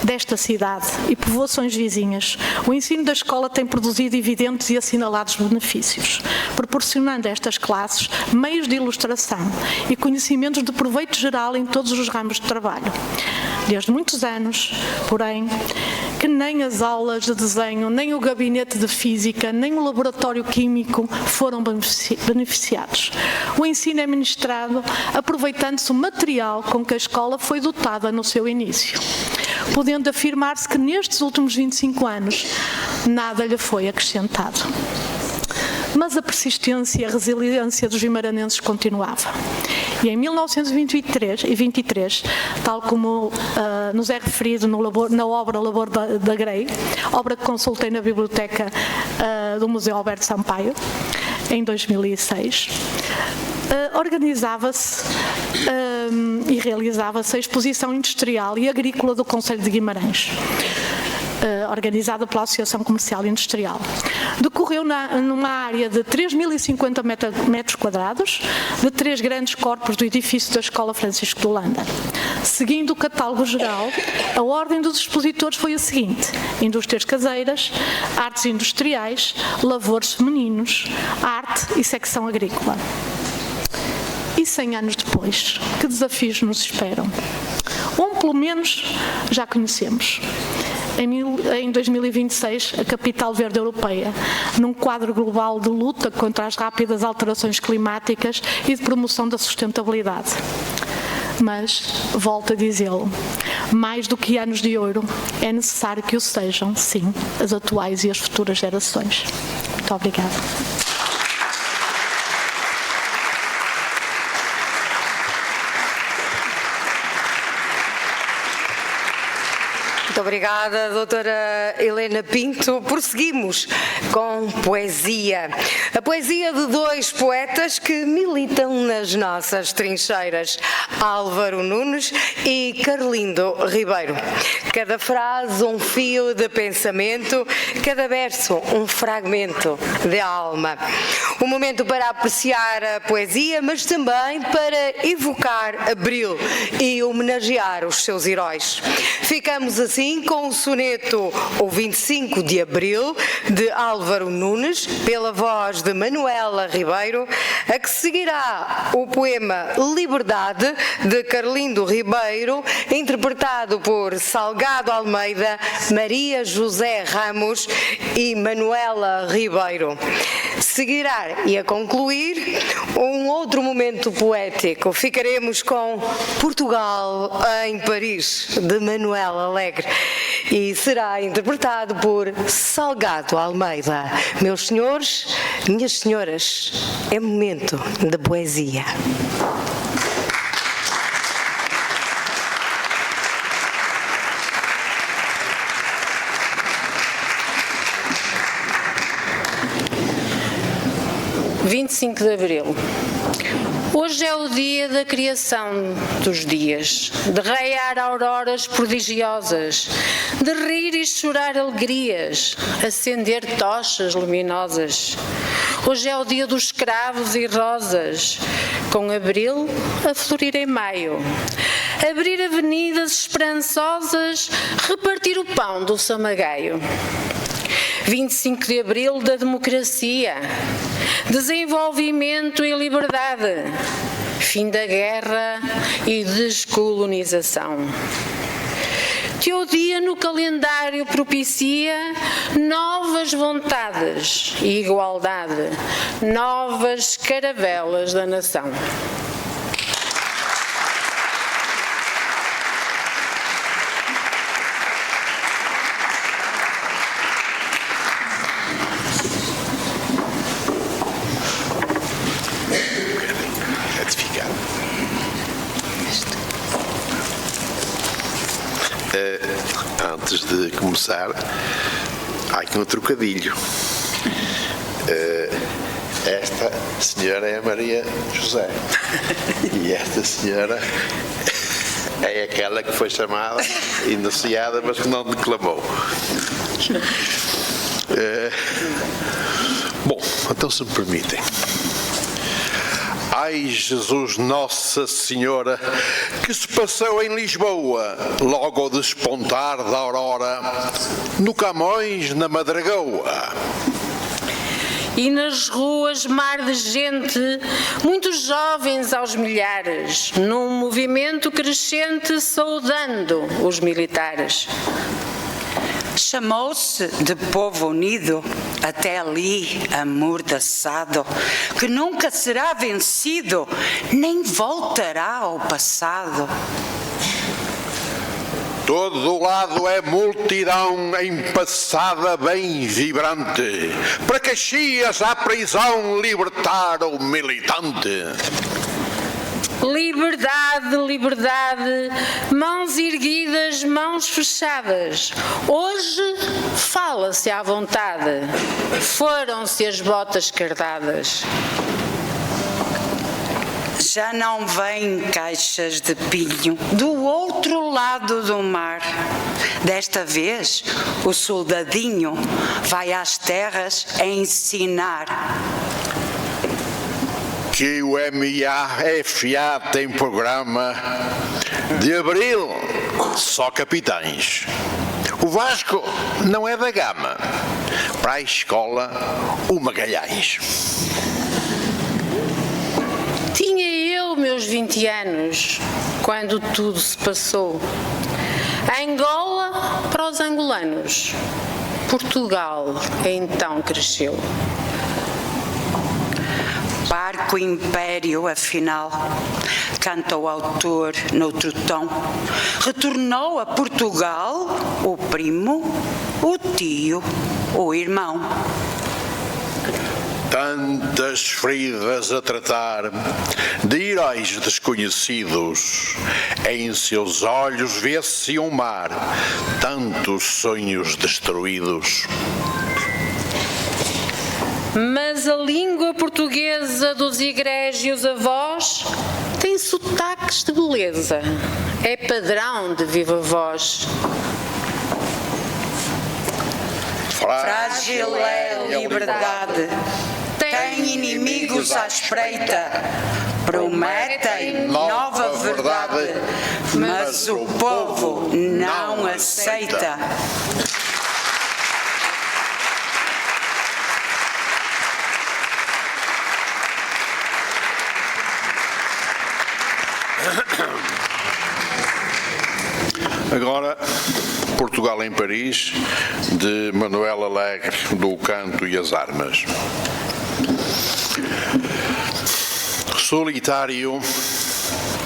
desta cidade e povoações vizinhas, o ensino da escola tem produzido evidentes e assinalados benefícios, proporcionando a estas classes meios de ilustração e conhecimentos de proveito geral em todos os ramos de trabalho. Desde muitos anos, porém, que nem as aulas de desenho, nem o gabinete de física, nem o laboratório químico foram beneficiados. O ensino é ministrado aproveitando-se o material com que a escola foi dotada no seu início, podendo afirmar-se que nestes últimos 25 anos nada lhe foi acrescentado. Mas a persistência e a resiliência dos vimaranenses continuava. E em 1923, tal como nos é referido na obra Labor da Grey, obra que consultei na biblioteca do Museu Alberto Sampaio, em 2006, organizava-se e realizava-se a Exposição Industrial e Agrícola do Concelho de Guimarães, organizada pela Associação Comercial e Industrial. Decorreu numa área de 3.050 metros quadrados, de 3 grandes corpos do edifício da Escola Francisco de Holanda. Seguindo o catálogo geral, a ordem dos expositores foi a seguinte: indústrias caseiras, artes industriais, lavores femininos, arte e secção agrícola. E 100 anos depois, que desafios nos esperam? Pelo menos, já conhecemos. Em 2026, a capital verde europeia, num quadro global de luta contra as rápidas alterações climáticas e de promoção da sustentabilidade. Mas, volto a dizê-lo, mais do que anos de ouro, é necessário que o sejam, sim, as atuais e as futuras gerações. Muito obrigada. Muito obrigada, doutora Helena Pinto. Prosseguimos com poesia. A poesia de dois poetas que militam nas nossas trincheiras, Álvaro Nunes e Carlindo Ribeiro. Cada frase um fio de pensamento, cada verso um fragmento de alma. Um momento para apreciar a poesia, mas também para evocar Abril e homenagear os seus heróis. Ficamos assim com o soneto O 25 de Abril, de Álvaro Nunes, pela voz de Manuela Ribeiro, a que seguirá o poema Liberdade, de Carlindo Ribeiro, interpretado por Salgado Almeida, Maria José Ramos e Manuela Ribeiro. Seguirá e a concluir um outro momento poético. Ficaremos com Portugal em Paris, de Manuel Alegre, e será interpretado por Salgado Almeida. Meus senhores, minhas senhoras, é momento de poesia. – 25 de Abril. Hoje é o dia da criação dos dias, de raiar auroras prodigiosas, de rir e chorar alegrias, acender tochas luminosas. Hoje é o dia dos cravos e rosas, com abril a florir em maio. Abrir avenidas esperançosas, repartir o pão do samagaio. 25 de Abril da democracia, desenvolvimento e liberdade, fim da guerra e descolonização. Teu dia no calendário propicia novas vontades e igualdade, novas caravelas da nação. Antes de começar, há aqui um trocadilho. Esta senhora é a Maria José e esta senhora é aquela que foi chamada, enunciada, mas que não declamou. Bom, então se me permitem. Ai, Jesus Nossa Senhora, que se passou em Lisboa, logo ao despontar da aurora, no Camões, na Madragoa. E nas ruas mar de gente, muitos jovens aos milhares, num movimento crescente saudando os militares. Chamou-se de povo unido, até ali amordaçado, que nunca será vencido, nem voltará ao passado. Todo o lado é multidão empassada bem vibrante, para Caxias à prisão libertar o militante. Liberdade, liberdade, mãos erguidas, mãos fechadas. Hoje fala-se à vontade, foram-se as botas cardadas. Já não vêm caixas de pilho do outro lado do mar. Desta vez, o soldadinho vai às terras a ensinar. Que o MAFA tem programa de Abril, só capitães. O Vasco não é da Gama, para a escola o Magalhães. Tinha eu meus 20 anos, quando tudo se passou. Angola para os angolanos, Portugal então cresceu. Barco Império, afinal, canta o autor noutro tom, retornou a Portugal o primo, o tio, o irmão. Tantas feridas a tratar de heróis desconhecidos, em seus olhos vê-se um mar, tantos sonhos destruídos. Mas a língua portuguesa dos egrégios avós tem sotaques de beleza, é padrão de viva voz. Frágil é a liberdade, tem inimigos à espreita, prometem nova verdade, mas o povo não aceita. Agora, Portugal em Paris, de Manuel Alegre, do Canto e as Armas. Solitário,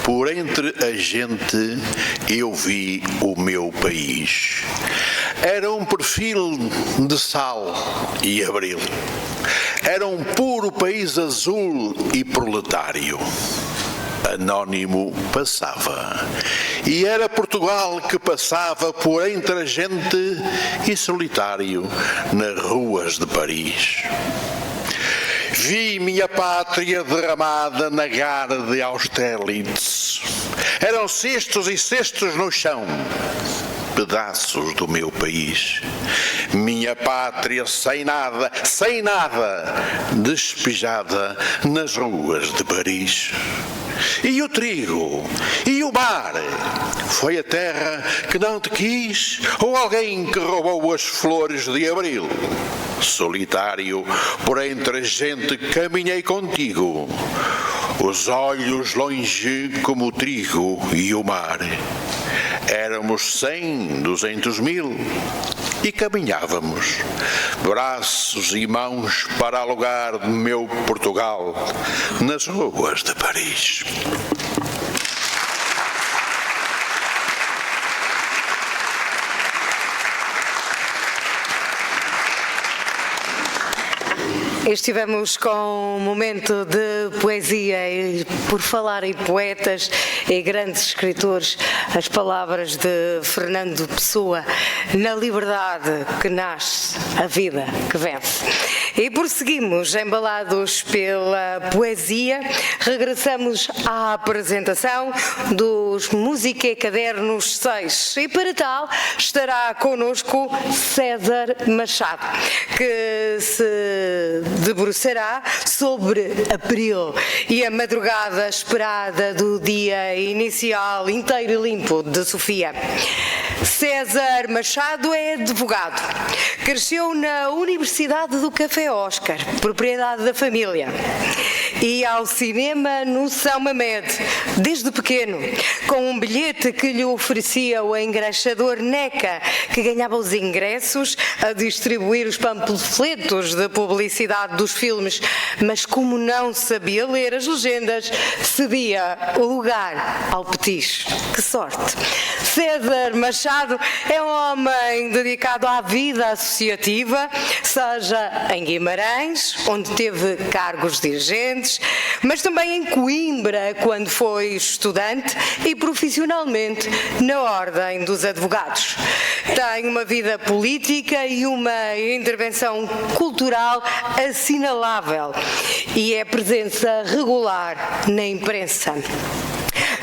por entre a gente, eu vi o meu país. Era um perfil de sal e abril. Era um puro país azul e proletário. Anónimo passava, e era Portugal que passava por entre a gente e solitário nas ruas de Paris. Vi minha pátria derramada na gara de Austerlitz. Eram cestos e cestos no chão, pedaços do meu país. Minha pátria sem nada, despejada nas ruas de Paris. E o trigo, e o mar, foi a terra que não te quis, ou alguém que roubou as flores de abril? Solitário, por entre a gente caminhei contigo, os olhos longe como o trigo e o mar. Éramos 100, 200 mil e caminhávamos, braços e mãos para alugar meu Portugal nas ruas de Paris. Estivemos com um momento de poesia e, por falar em poetas e grandes escritores, as palavras de Fernando Pessoa: na liberdade que nasce a vida que vence. E prosseguimos, embalados pela poesia, regressamos à apresentação dos Musiqué Cadernos 6. E para tal estará connosco César Machado, que se debruçará sobre Abril e a madrugada esperada do dia inicial inteiro e limpo de Sofia. César Machado é advogado. Cresceu na Universidade do Café Oscar, propriedade da família. E ao cinema no São Mamed, desde pequeno, com um bilhete que lhe oferecia o engraxador Neca, que ganhava os ingressos a distribuir os panfletos de publicidade dos filmes, mas como não sabia ler as legendas, cedia o lugar ao petiche. Que sorte! César Machado é um homem dedicado à vida associativa, seja em Guimarães, onde teve cargos dirigentes, mas também em Coimbra, quando foi estudante, e profissionalmente na Ordem dos Advogados. Tem uma vida política e uma intervenção cultural assinalável e é presença regular na imprensa.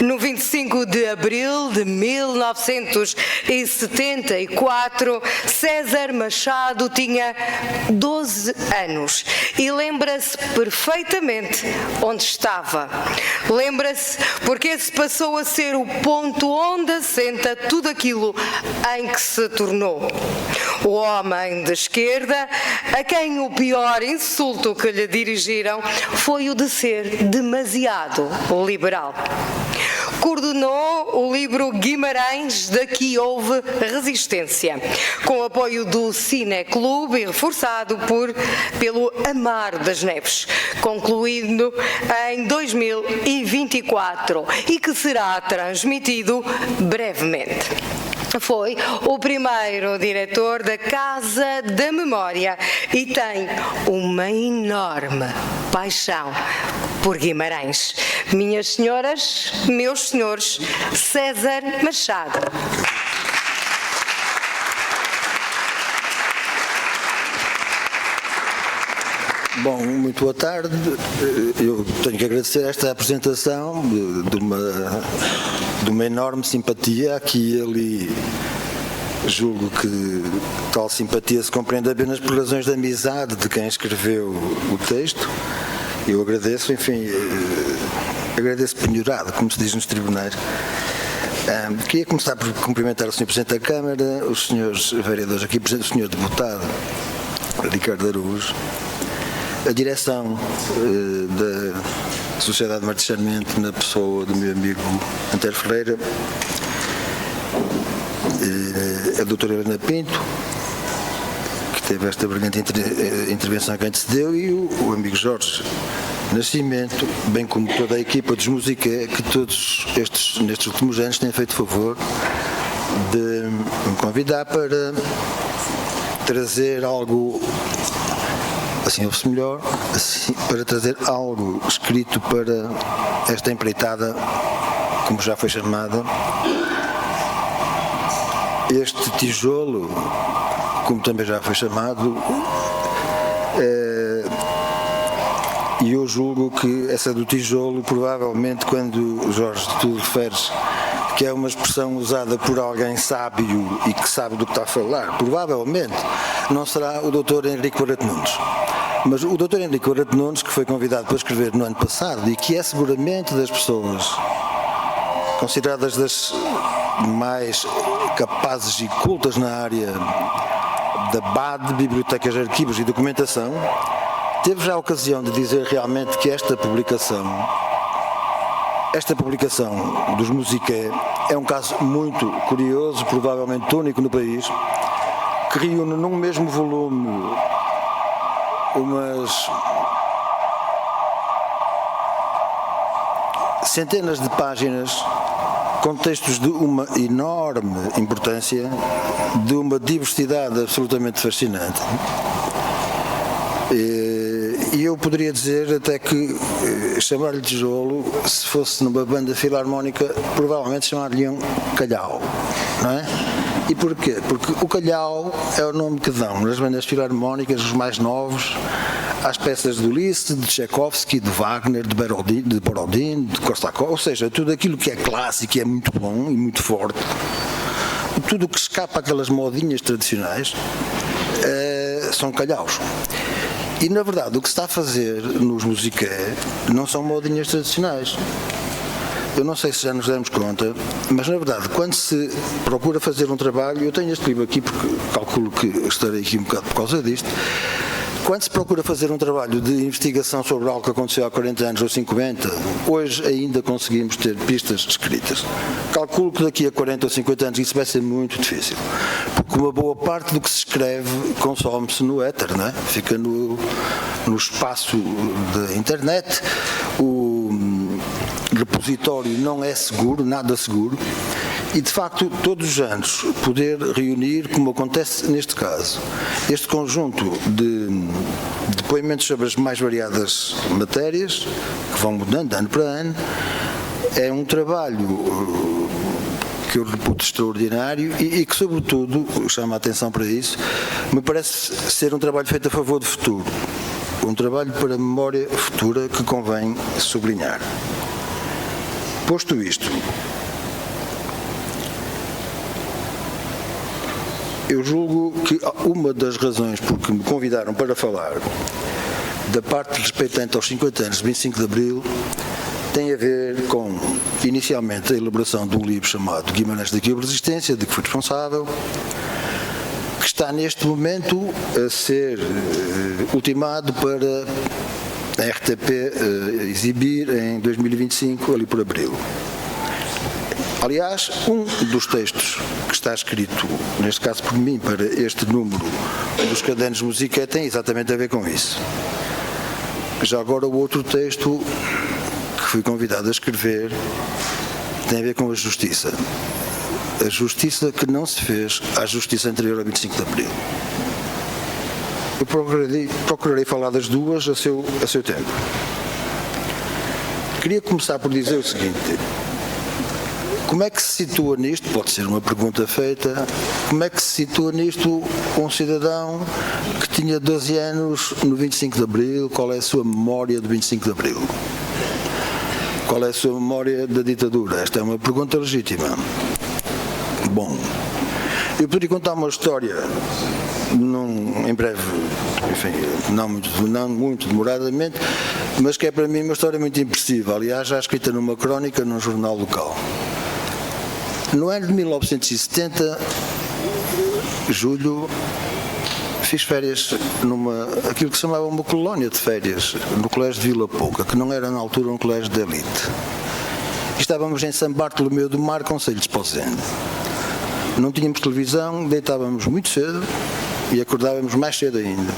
No 25 de abril de 1974, César Machado tinha 12 anos e lembra-se perfeitamente onde estava. Lembra-se porque esse passou a ser o ponto onde assenta tudo aquilo em que se tornou. O homem de esquerda, a quem o pior insulto que lhe dirigiram foi o de ser demasiado liberal. Coordenou o livro Guimarães, daqui houve resistência, com o apoio do Cineclube e reforçado pelo Amar das Neves, concluído em 2024 e que será transmitido brevemente. foi o primeiro diretor da Casa da Memória e tem uma enorme paixão por Guimarães. Minhas senhoras, meus senhores, César Machado. Bom, muito boa tarde. Eu tenho que agradecer esta apresentação de uma enorme simpatia aqui e ali. Julgo que tal simpatia se compreende apenas por razões de amizade de quem escreveu o texto. Eu agradeço, enfim, agradeço penhorado, como se diz nos tribunais. Queria começar por cumprimentar o Sr. Presidente da Câmara, os senhores vereadores aqui presentes, o Sr. Deputado Ricardo Araújo, a direção da Sociedade Martins Sarmento, na pessoa do meu amigo Antero Ferreira, a doutora Helena Pinto, que teve esta brilhante intervenção que antecedeu, e o amigo Jorge Nascimento, bem como toda a equipa dos Musiqué, que todos nestes últimos anos têm feito favor de me convidar para trazer algo, assim ouve-se melhor, assim, para trazer algo escrito para esta empreitada, como já foi chamada. Este tijolo, como também já foi chamado, e eu julgo que essa do tijolo, provavelmente, quando Jorge, tu referes que é uma expressão usada por alguém sábio e que sabe do que está a falar, provavelmente não será o Dr. Henrique Barreto Nunes. Mas o Dr. Henrique Barreto Nunes, que foi convidado para escrever no ano passado e que é seguramente das pessoas consideradas das mais capazes e cultas na área da BAD, bibliotecas, arquivos e documentação, teve já a ocasião de dizer realmente que esta publicação dos Musiqué é um caso muito curioso, provavelmente único no país, que reúne num mesmo volume umas centenas de páginas com textos de uma enorme importância, de uma diversidade absolutamente fascinante. E eu poderia dizer até que chamar-lhe tijolo, se fosse numa banda filarmónica, provavelmente chamar-lhe calhau, não é? E porquê? Porque o calhau é o nome que dão nas bandas filarmónicas, os mais novos, às peças de Ulisses, de Tchaikovsky, de Wagner, de Borodin, de Kostakov, ou seja, tudo aquilo que é clássico e é muito bom e muito forte, tudo o que escapa àquelas modinhas tradicionais, são calhaus. E, na verdade, o que se está a fazer nos Musiqué não são modinhas tradicionais. Eu não sei se já nos demos conta, mas, na verdade, quando se procura fazer um trabalho, eu tenho este livro aqui porque calculo que estarei aqui um bocado por causa disto, quando se procura fazer um trabalho de investigação sobre algo que aconteceu há 40 anos ou 50, hoje ainda conseguimos ter pistas escritas. Calculo que daqui a 40 ou 50 anos isso vai ser muito difícil, porque uma boa parte do que se escreve consome-se no éter, não é? Fica no espaço da internet, o repositório não é seguro, nada seguro, e de facto todos os anos poder reunir, como acontece neste caso, este conjunto de depoimentos sobre as mais variadas matérias, que vão mudando ano para ano, é um trabalho que eu reputo extraordinário e que, sobretudo, chama a atenção para isso, me parece ser um trabalho feito a favor do futuro, um trabalho para a memória futura que convém sublinhar. Posto isto, eu julgo que uma das razões por que me convidaram para falar da parte respeitante aos 50 anos de 25 de Abril tem a ver com, inicialmente, a elaboração de um livro chamado Guimarães daqui a Resistência, de que fui responsável, que está neste momento a ser ultimado para a RTP exibir em 2025, ali por Abril. Aliás, um dos textos que está escrito, neste caso por mim, para este número dos Cadernos Musiqué tem exatamente a ver com isso. Já agora o outro texto que fui convidado a escrever tem a ver com a justiça. a justiça que não se fez à justiça anterior a 25 de Abril. Eu procurarei falar das duas a seu tempo. Queria começar por dizer o seguinte: como é que se situa nisto, pode ser uma pergunta feita, como é que se situa nisto um cidadão que tinha 12 anos no 25 de Abril, qual é a sua memória do 25 de Abril? Qual é a sua memória da ditadura? Esta é uma pergunta legítima. Bom, eu poderia contar uma história em breve, enfim, não muito demoradamente, mas que é para mim uma história muito impressiva, aliás já escrita numa crónica num jornal local. No ano de 1970, julho, fiz férias aquilo que se chamava uma colónia de férias, no colégio de Vila Pouca, que não era na altura um colégio de elite. E estávamos em São Bartolomeu do Mar, concelho de Esposende. Não tínhamos televisão, deitávamos muito cedo e acordávamos mais cedo ainda.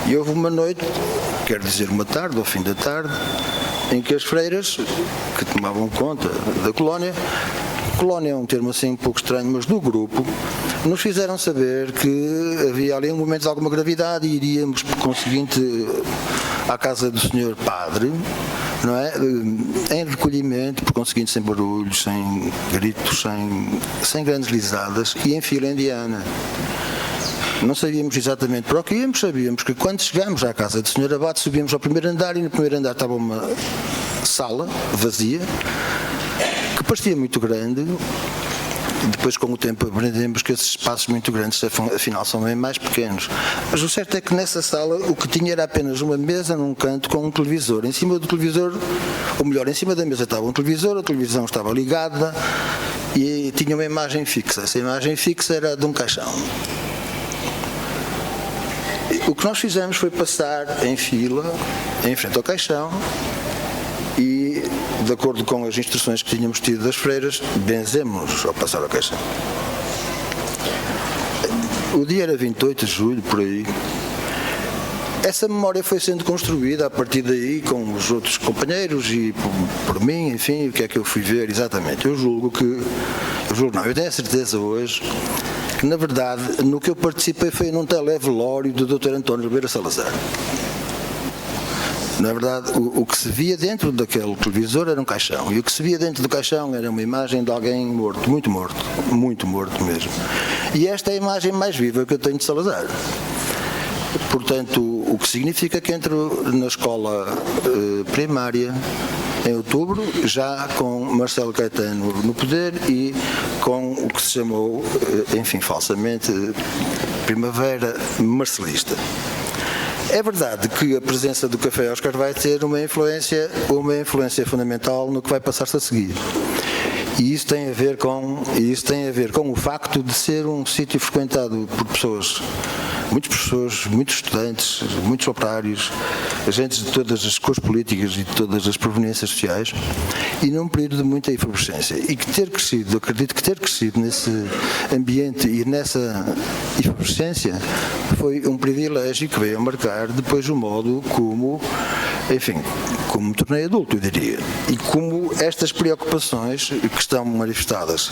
E houve uma noite, quero dizer uma tarde, ao fim da tarde, em que as freiras, que tomavam conta da colónia é um termo assim um pouco estranho, mas do grupo, nos fizeram saber que havia ali um momento de alguma gravidade e iríamos, por conseguinte, à casa do senhor padre, não é? Em recolhimento, por conseguinte, sem barulhos, sem gritos, sem grandes risadas e em fila indiana. Não sabíamos exatamente para o que íamos, sabíamos que quando chegámos à casa do Sr. Abate subíamos ao primeiro andar e no primeiro andar estava uma sala vazia que parecia muito grande. Depois, com o tempo, aprendemos que esses espaços muito grandes afinal são bem mais pequenos. Mas o certo é que nessa sala o que tinha era apenas uma mesa num canto com um televisor. Em cima do televisor, ou melhor, em cima da mesa estava um televisor, a televisão estava ligada e tinha uma imagem fixa. Essa imagem fixa era de um caixão. O que nós fizemos foi passar em fila, em frente ao caixão, e, de acordo com as instruções que tínhamos tido das freiras, benzemos-nos ao passar ao caixão. O dia era 28 de julho, por aí. Essa memória foi sendo construída a partir daí com os outros companheiros e por mim, enfim, o que é que eu fui ver exatamente. Eu tenho a certeza hoje que, na verdade, no que eu participei foi num televelório do Dr. António Ribeiro Salazar. Na verdade, o que se via dentro daquele televisor era um caixão, e o que se via dentro do caixão era uma imagem de alguém morto, muito morto mesmo. E esta é a imagem mais viva que eu tenho de Salazar. Portanto, o que significa que entro na escola primária em outubro, já com Marcelo Caetano no poder e com o que se chamou, enfim, falsamente, Primavera Marcelista. É verdade que a presença do Café Oscar vai ter uma influência fundamental no que vai passar-se a seguir. E isso tem a ver com o facto de ser um sítio frequentado por muitos professores, muitos estudantes, muitos operários, agentes de todas as cores políticas e de todas as proveniências sociais, e num período de muita efervescência. E acredito que ter crescido nesse ambiente e nessa efervescência foi um privilégio que veio a marcar depois o modo como me tornei adulto, eu diria. E como estas preocupações que estão manifestadas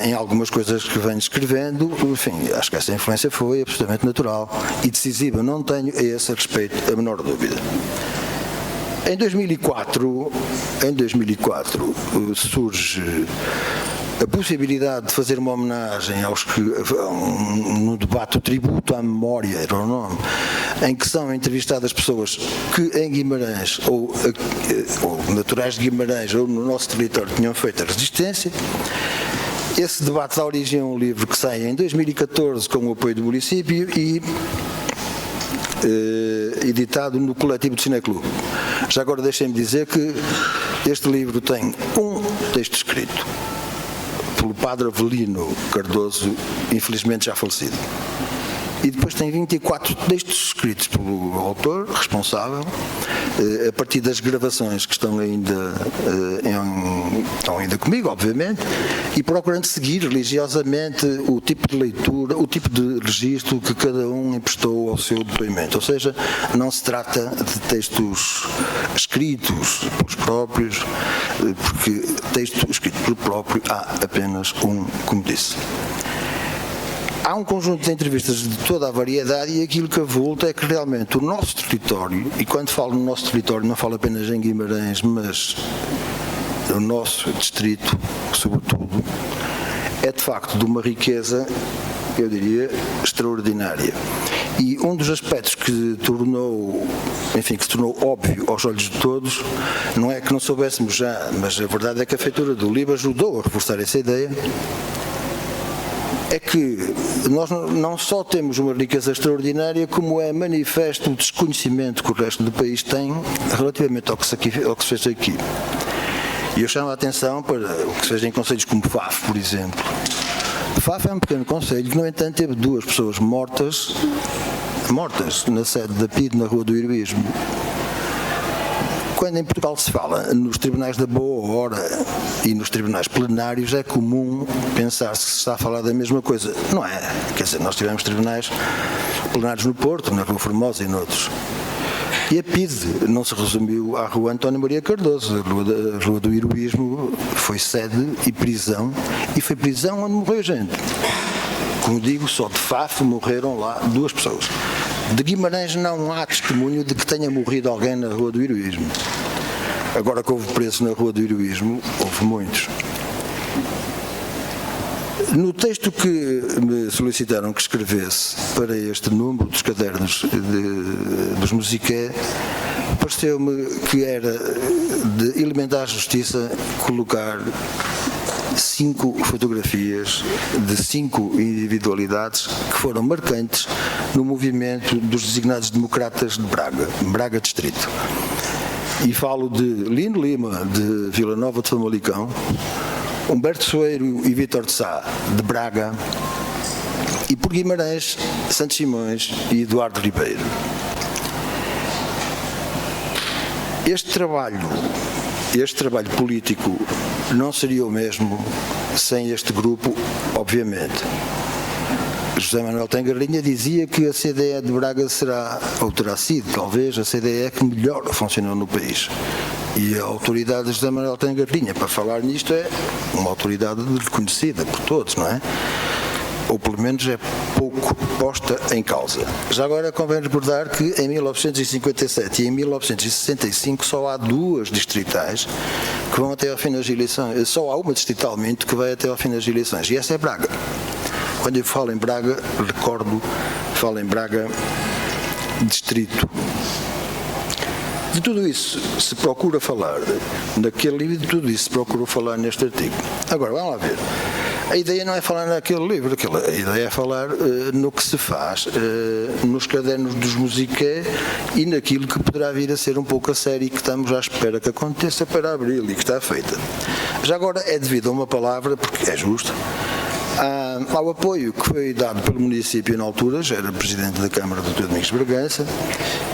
em algumas coisas que venho escrevendo, enfim, acho que essa influência foi absolutamente natural e decisiva, não tenho a esse respeito a menor dúvida. Em 2004 surge a possibilidade de fazer uma homenagem aos que, no debate, o tributo à memória, era o nome, em que são entrevistadas pessoas que em Guimarães, ou naturais de Guimarães, ou no nosso território, tinham feito a resistência. Esse debate dá origem a um livro que sai em 2014 com o apoio do município e editado no coletivo de Cineclube. Já agora deixem-me dizer que este livro tem um texto escrito pelo padre Avelino Cardoso, infelizmente já falecido. e depois tem 24 textos escritos pelo autor responsável, a partir das gravações que estão ainda comigo, obviamente, e procurando seguir religiosamente o tipo de leitura, o tipo de registro que cada um emprestou ao seu depoimento. Ou seja, não se trata de textos escritos pelos próprios, porque texto escrito pelo próprio há apenas um, como disse. Há um conjunto de entrevistas de toda a variedade e aquilo que avulta é que realmente o nosso território, e quando falo no nosso território não falo apenas em Guimarães, mas o nosso distrito, sobretudo, é de facto de uma riqueza, eu diria, extraordinária. E um dos aspectos que se tornou óbvio aos olhos de todos, não é que não soubéssemos já, mas a verdade é que a feitura do livro ajudou a reforçar essa ideia, é que nós não só temos uma riqueza extraordinária, como é manifesto o desconhecimento que o resto do país tem relativamente ao que se fez aqui. E eu chamo a atenção para o que se fez em concelhos como Faf, por exemplo. Faf é um pequeno concelho que, no entanto, teve 2 pessoas mortas na sede da PIDE, na Rua do Heroísmo. Quando em Portugal se fala nos tribunais da boa hora e nos tribunais plenários, é comum pensar-se que se está a falar da mesma coisa. Não é. Quer dizer, nós tivemos tribunais plenários no Porto, na Rua Formosa e noutros. E a PIDE não se resumiu à Rua António Maria Cardoso. A Rua do Heroísmo foi sede e prisão, e foi prisão onde morreu gente. Como digo, só de Faf morreram lá 2 pessoas. De Guimarães não há testemunho de que tenha morrido alguém na Rua do Heroísmo. Agora que houve preso na Rua do Heroísmo, houve muitos. No texto que me solicitaram que escrevesse para este número dos cadernos dos Musiqué, pareceu-me que era de elementar justiça colocar 5 fotografias de 5 individualidades que foram marcantes no movimento dos designados democratas de Braga Distrito. E falo de Lino Lima, de Vila Nova de Famalicão, Humberto Soeiro e Vítor de Sá, de Braga, e por Guimarães, Santos Simões e Eduardo Ribeiro. Este trabalho político não seria o mesmo sem este grupo, obviamente. José Manuel Tengarrinha dizia que a CDE de Braga será, ou terá sido, talvez, a CDE que melhor funcionou no país. E a autoridade de José Manuel Tengarrinha para falar nisto é uma autoridade reconhecida por todos, não é? Ou pelo menos é pouco posta em causa. Já agora convém recordar que em 1957 e em 1965 só há 2 distritais que vão até ao fim das eleições. Só há uma distritalmente que vai até ao fim das eleições, e essa é Braga. Quando eu falo em Braga, falo em Braga Distrito. De tudo isso se procura falar naquele livro, de tudo isso se procura falar neste artigo. Agora, vamos lá ver. A ideia não é falar naquele livro, a ideia é falar no que se faz nos cadernos dos Musiqué e naquilo que poderá vir a ser um pouco a série que estamos à espera que aconteça para abril e que está feita. Já agora é devido a uma palavra, porque é justo, ao apoio que foi dado pelo município na altura. Já era presidente da Câmara do Dr. Domingos Bragança,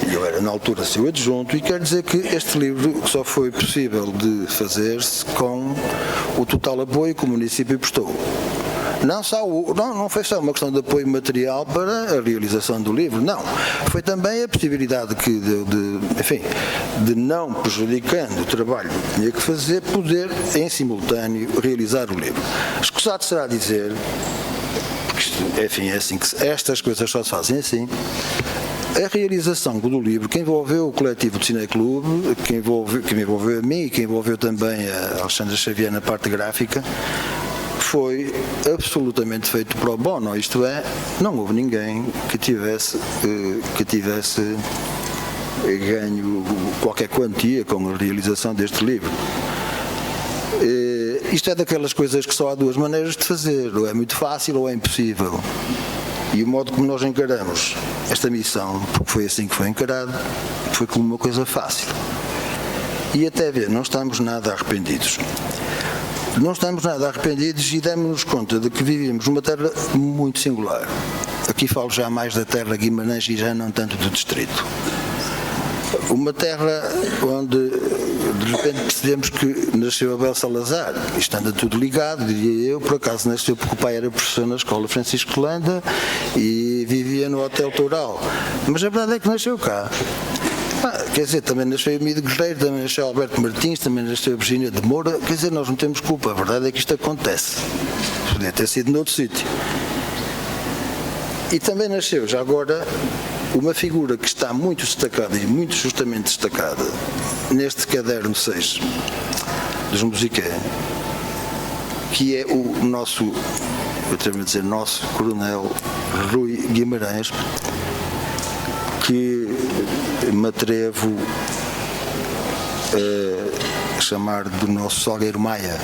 e eu era na altura seu adjunto, e quero dizer que este livro só foi possível de fazer-se com o total apoio que o município prestou. Não foi só uma questão de apoio material para a realização do livro, não. Foi também a possibilidade de não prejudicando o trabalho que tinha que fazer, poder em simultâneo realizar o livro. Escusado será dizer, porque é assim que estas coisas só se fazem assim. A realização do livro, que envolveu o coletivo do Cineclube, que me envolveu a mim e que envolveu também a Alexandra Xavier na parte gráfica, foi absolutamente feito pro bono, isto é, não houve ninguém que tivesse ganho qualquer quantia com a realização deste livro. Isto é daquelas coisas que só há 2 maneiras de fazer, ou é muito fácil ou é impossível. E o modo como nós encaramos esta missão, porque foi assim que foi encarado, foi como uma coisa fácil. E até ver, não estamos nada arrependidos. Não estamos nada arrependidos e demos-nos conta de que vivíamos numa terra muito singular. aqui falo já mais da terra Guimarães e já não tanto do distrito. Uma terra onde de repente percebemos que nasceu Abel Salazar, isto anda tudo ligado, diria eu, por acaso nasceu porque o pai era professor na escola Francisco de Landa e vivia no Hotel Toural, mas a verdade é que nasceu cá. Quer dizer, também nasceu Emílio Guerreiro, também nasceu Alberto Martins, também nasceu Virgínia de Moura, quer dizer, nós não temos culpa, a verdade é que isto acontece, podia ter sido noutro sítio. E também nasceu, já agora, uma figura que está muito destacada e muito justamente destacada neste caderno 6 dos Musiqué, que é o nosso, eu tenho a dizer nosso, Coronel Rui Guimarães, que me atrevo a chamar do nosso Salgueiro Maia,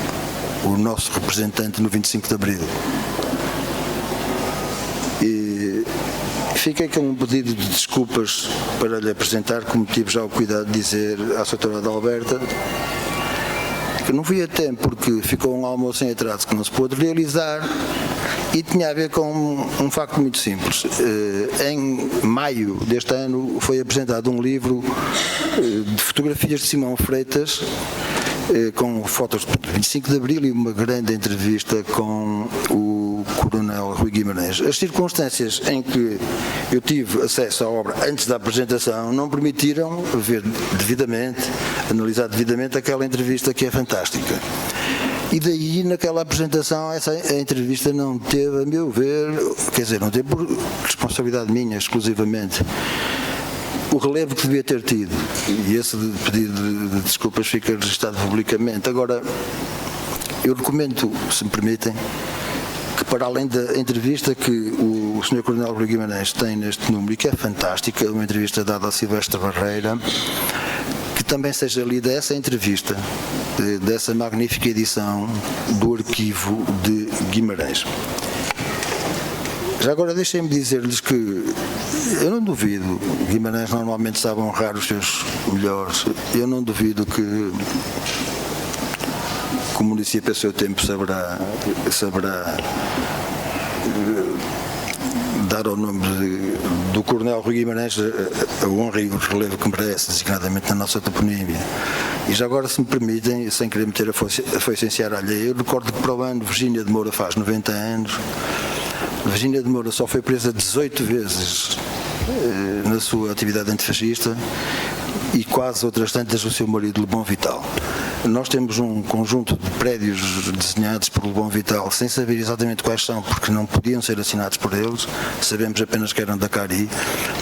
o nosso representante no 25 de Abril. E fiquei com um pedido de desculpas para lhe apresentar, como tive já o cuidado de dizer à Sra. Adalberta, que não fui a tempo porque ficou um almoço em atraso que não se pôde realizar e tinha a ver com um facto muito simples. Em maio deste ano foi apresentado um livro de fotografias de Simão Freitas com fotos de 25 de Abril e uma grande entrevista com o Coronel Rui Guimarães. As circunstâncias em que eu tive acesso à obra antes da apresentação não permitiram ver devidamente, analisar devidamente aquela entrevista que é fantástica. E daí, naquela apresentação, a entrevista não teve, a meu ver, quer dizer, não teve por responsabilidade minha exclusivamente, o relevo que devia ter tido. E esse pedido de desculpas fica registado publicamente. Agora, eu recomendo, se me permitem, que para além da entrevista que o Sr. Coronel Rui Guimarães tem neste número, e que é fantástica, uma entrevista dada a Silvestre Barreira, que também seja lida essa entrevista, dessa magnífica edição do arquivo de Guimarães. Já agora deixem-me dizer-lhes que eu não duvido, Guimarães normalmente sabe honrar os seus melhores, eu não duvido que o município a seu tempo saberá dar ao nome do Coronel Rui Guimarães a honra e o relevo que merece, designadamente na nossa toponímia. E já agora, se me permitem, sem querer meter a foice em seara alheia, eu recordo que para o ano Virgínia de Moura faz 90 anos. Virgínia de Moura só foi presa 18 vezes na sua atividade antifascista e quase outras tantas o seu marido Lebon Vital. Nós temos um conjunto de prédios desenhados por Lebon Vital sem saber exatamente quais são, porque não podiam ser assinados por eles, sabemos apenas que eram da Cari,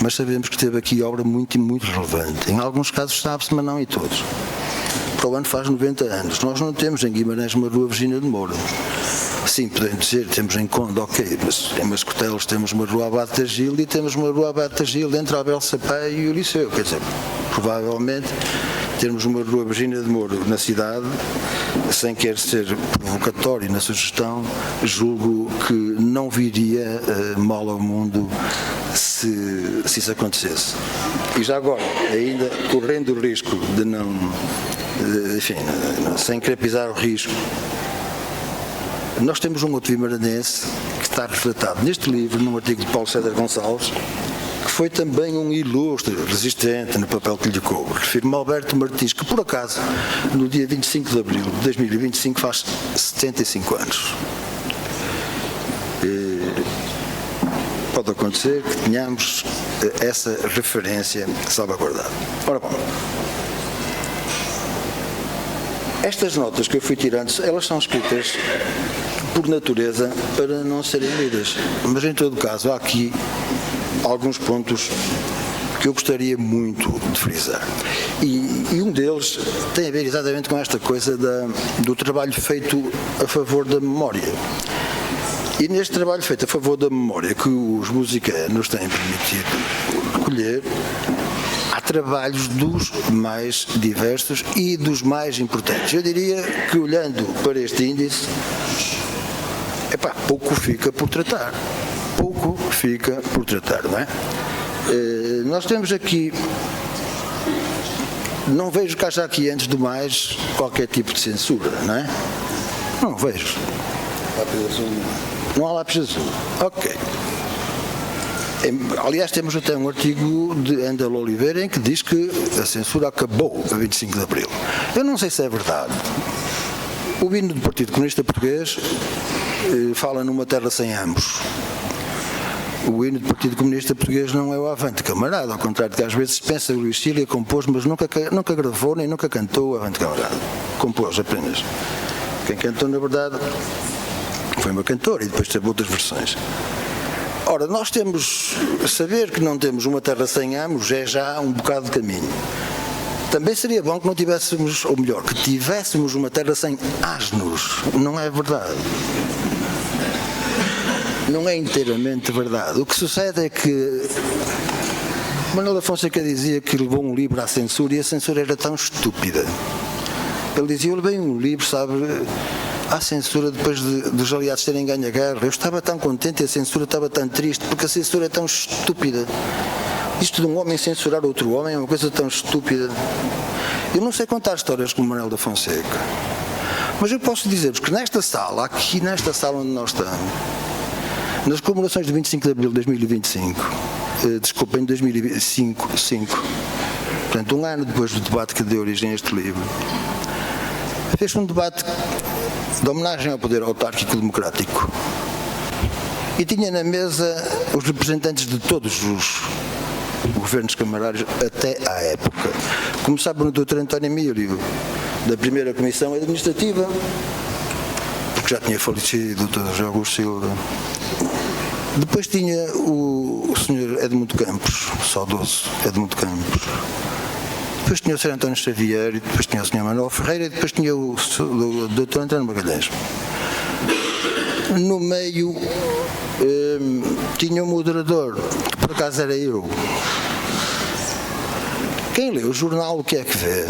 mas sabemos que teve aqui obra muito relevante. Em alguns casos sabe-se, mas não em todos. Para o ano faz 90 anos. Nós não temos em Guimarães uma rua Virgínia de Moura. Sim, podemos dizer, temos em Conde, ok, mas em Mascotelos temos uma rua Abade de Gil e temos uma rua Abade de Gil entre a Abel Sampaio e o Liceu. Quer dizer, provavelmente termos uma rua Virgínia de Moura na cidade, sem querer ser provocatório na sugestão, julgo que não viria mal ao mundo se isso acontecesse. E já agora, ainda correndo o risco de não, enfim, sem querer pisar o risco, nós temos um outro guimaranense que está retratado neste livro, num artigo de Paulo César Gonçalves, que foi também um ilustre resistente no papel que lhe coube. Refiro-me a Alberto Martins, que por acaso, no dia 25 de abril de 2025, faz 75 anos. Pode acontecer que tenhamos essa referência salvaguardada. Ora bom, estas notas que eu fui tirando, elas são escritas por natureza para não serem lidas, mas em todo caso há aqui alguns pontos que eu gostaria muito de frisar. E um deles tem a ver exatamente com esta coisa do trabalho feito a favor da memória. E neste trabalho feito a favor da memória que os Musiqué nos têm permitido recolher, há trabalhos dos mais diversos e dos mais importantes. Eu diria que, olhando para este índice, pouco fica por tratar. Pouco fica por tratar, não é? Nós temos aqui, não vejo que haja aqui, antes do mais, qualquer tipo de censura, não é? Não vejo. Não há lápis azul. Ok. Aliás, temos até um artigo de Andel Oliveira em que diz que a censura acabou a 25 de Abril. Eu não sei se é verdade. O hino do Partido Comunista Português fala numa terra sem ambos. O hino do Partido Comunista Português não é o Avante Camarada, ao contrário de que às vezes se pensa que o Luís Cília compôs, mas nunca gravou nem nunca cantou o Avante Camarada. Compôs apenas. Quem cantou, na verdade, foi uma cantora e depois teve outras versões. Ora, nós temos, saber que não temos uma terra sem ambos é já um bocado de caminho. Também seria bom que não tivéssemos, ou melhor, que tivéssemos uma terra sem asnos. Não é verdade. Não é inteiramente verdade. O que sucede é que Manuel da Fonseca dizia que levou um livro à censura e a censura era tão estúpida. Ele dizia, eu levei um livro, sabe, à censura depois dos aliados terem ganho a guerra. Eu estava tão contente e a censura estava tão triste, porque a censura é tão estúpida. Isto de um homem censurar outro homem é uma coisa tão estúpida. Eu não sei contar histórias como Manuel da Fonseca, mas eu posso dizer-vos que nesta sala, aqui nesta sala onde nós estamos, nas comemorações de 25 de Abril de 2025, desculpem, 2005, portanto, um ano depois do debate que deu origem a este livro, fez um debate de homenagem ao poder autárquico democrático. E tinha na mesa os representantes de todos os governos camarários até à época. Como sabe o Dr. António Emílio, da primeira Comissão Administrativa, porque já tinha falecido o Dr. José Augusto Silva. Depois tinha o Sr. Edmundo Campos, saudoso Edmundo Campos. Depois tinha o Sr. António Xavier, e depois tinha o Sr. Manuel Ferreira, e depois tinha o Dr. António Magalhães. No meio tinha um moderador, que por acaso era eu. Quem lê o jornal, o que é que vê?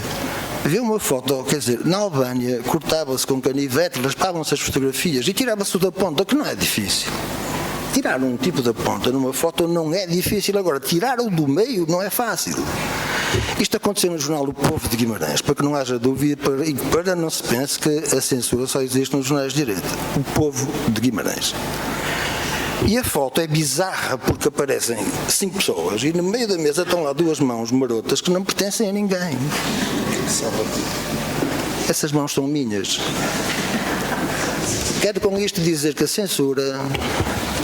Vê uma foto, quer dizer, na Albânia cortava-se com canivete, raspavam-se as fotografias e tirava-se da ponta, que não é difícil. Tirar um tipo da ponta numa foto não é difícil, agora tirar-o do meio não é fácil. Isto aconteceu no jornal O Povo de Guimarães, para que não haja dúvida e para não se pense que a censura só existe nos jornais de direita. O Povo de Guimarães. E a foto é bizarra porque aparecem 5 pessoas e no meio da mesa estão lá 2 mãos marotas que não pertencem a ninguém. Essas mãos são minhas. Quero com isto dizer que a censura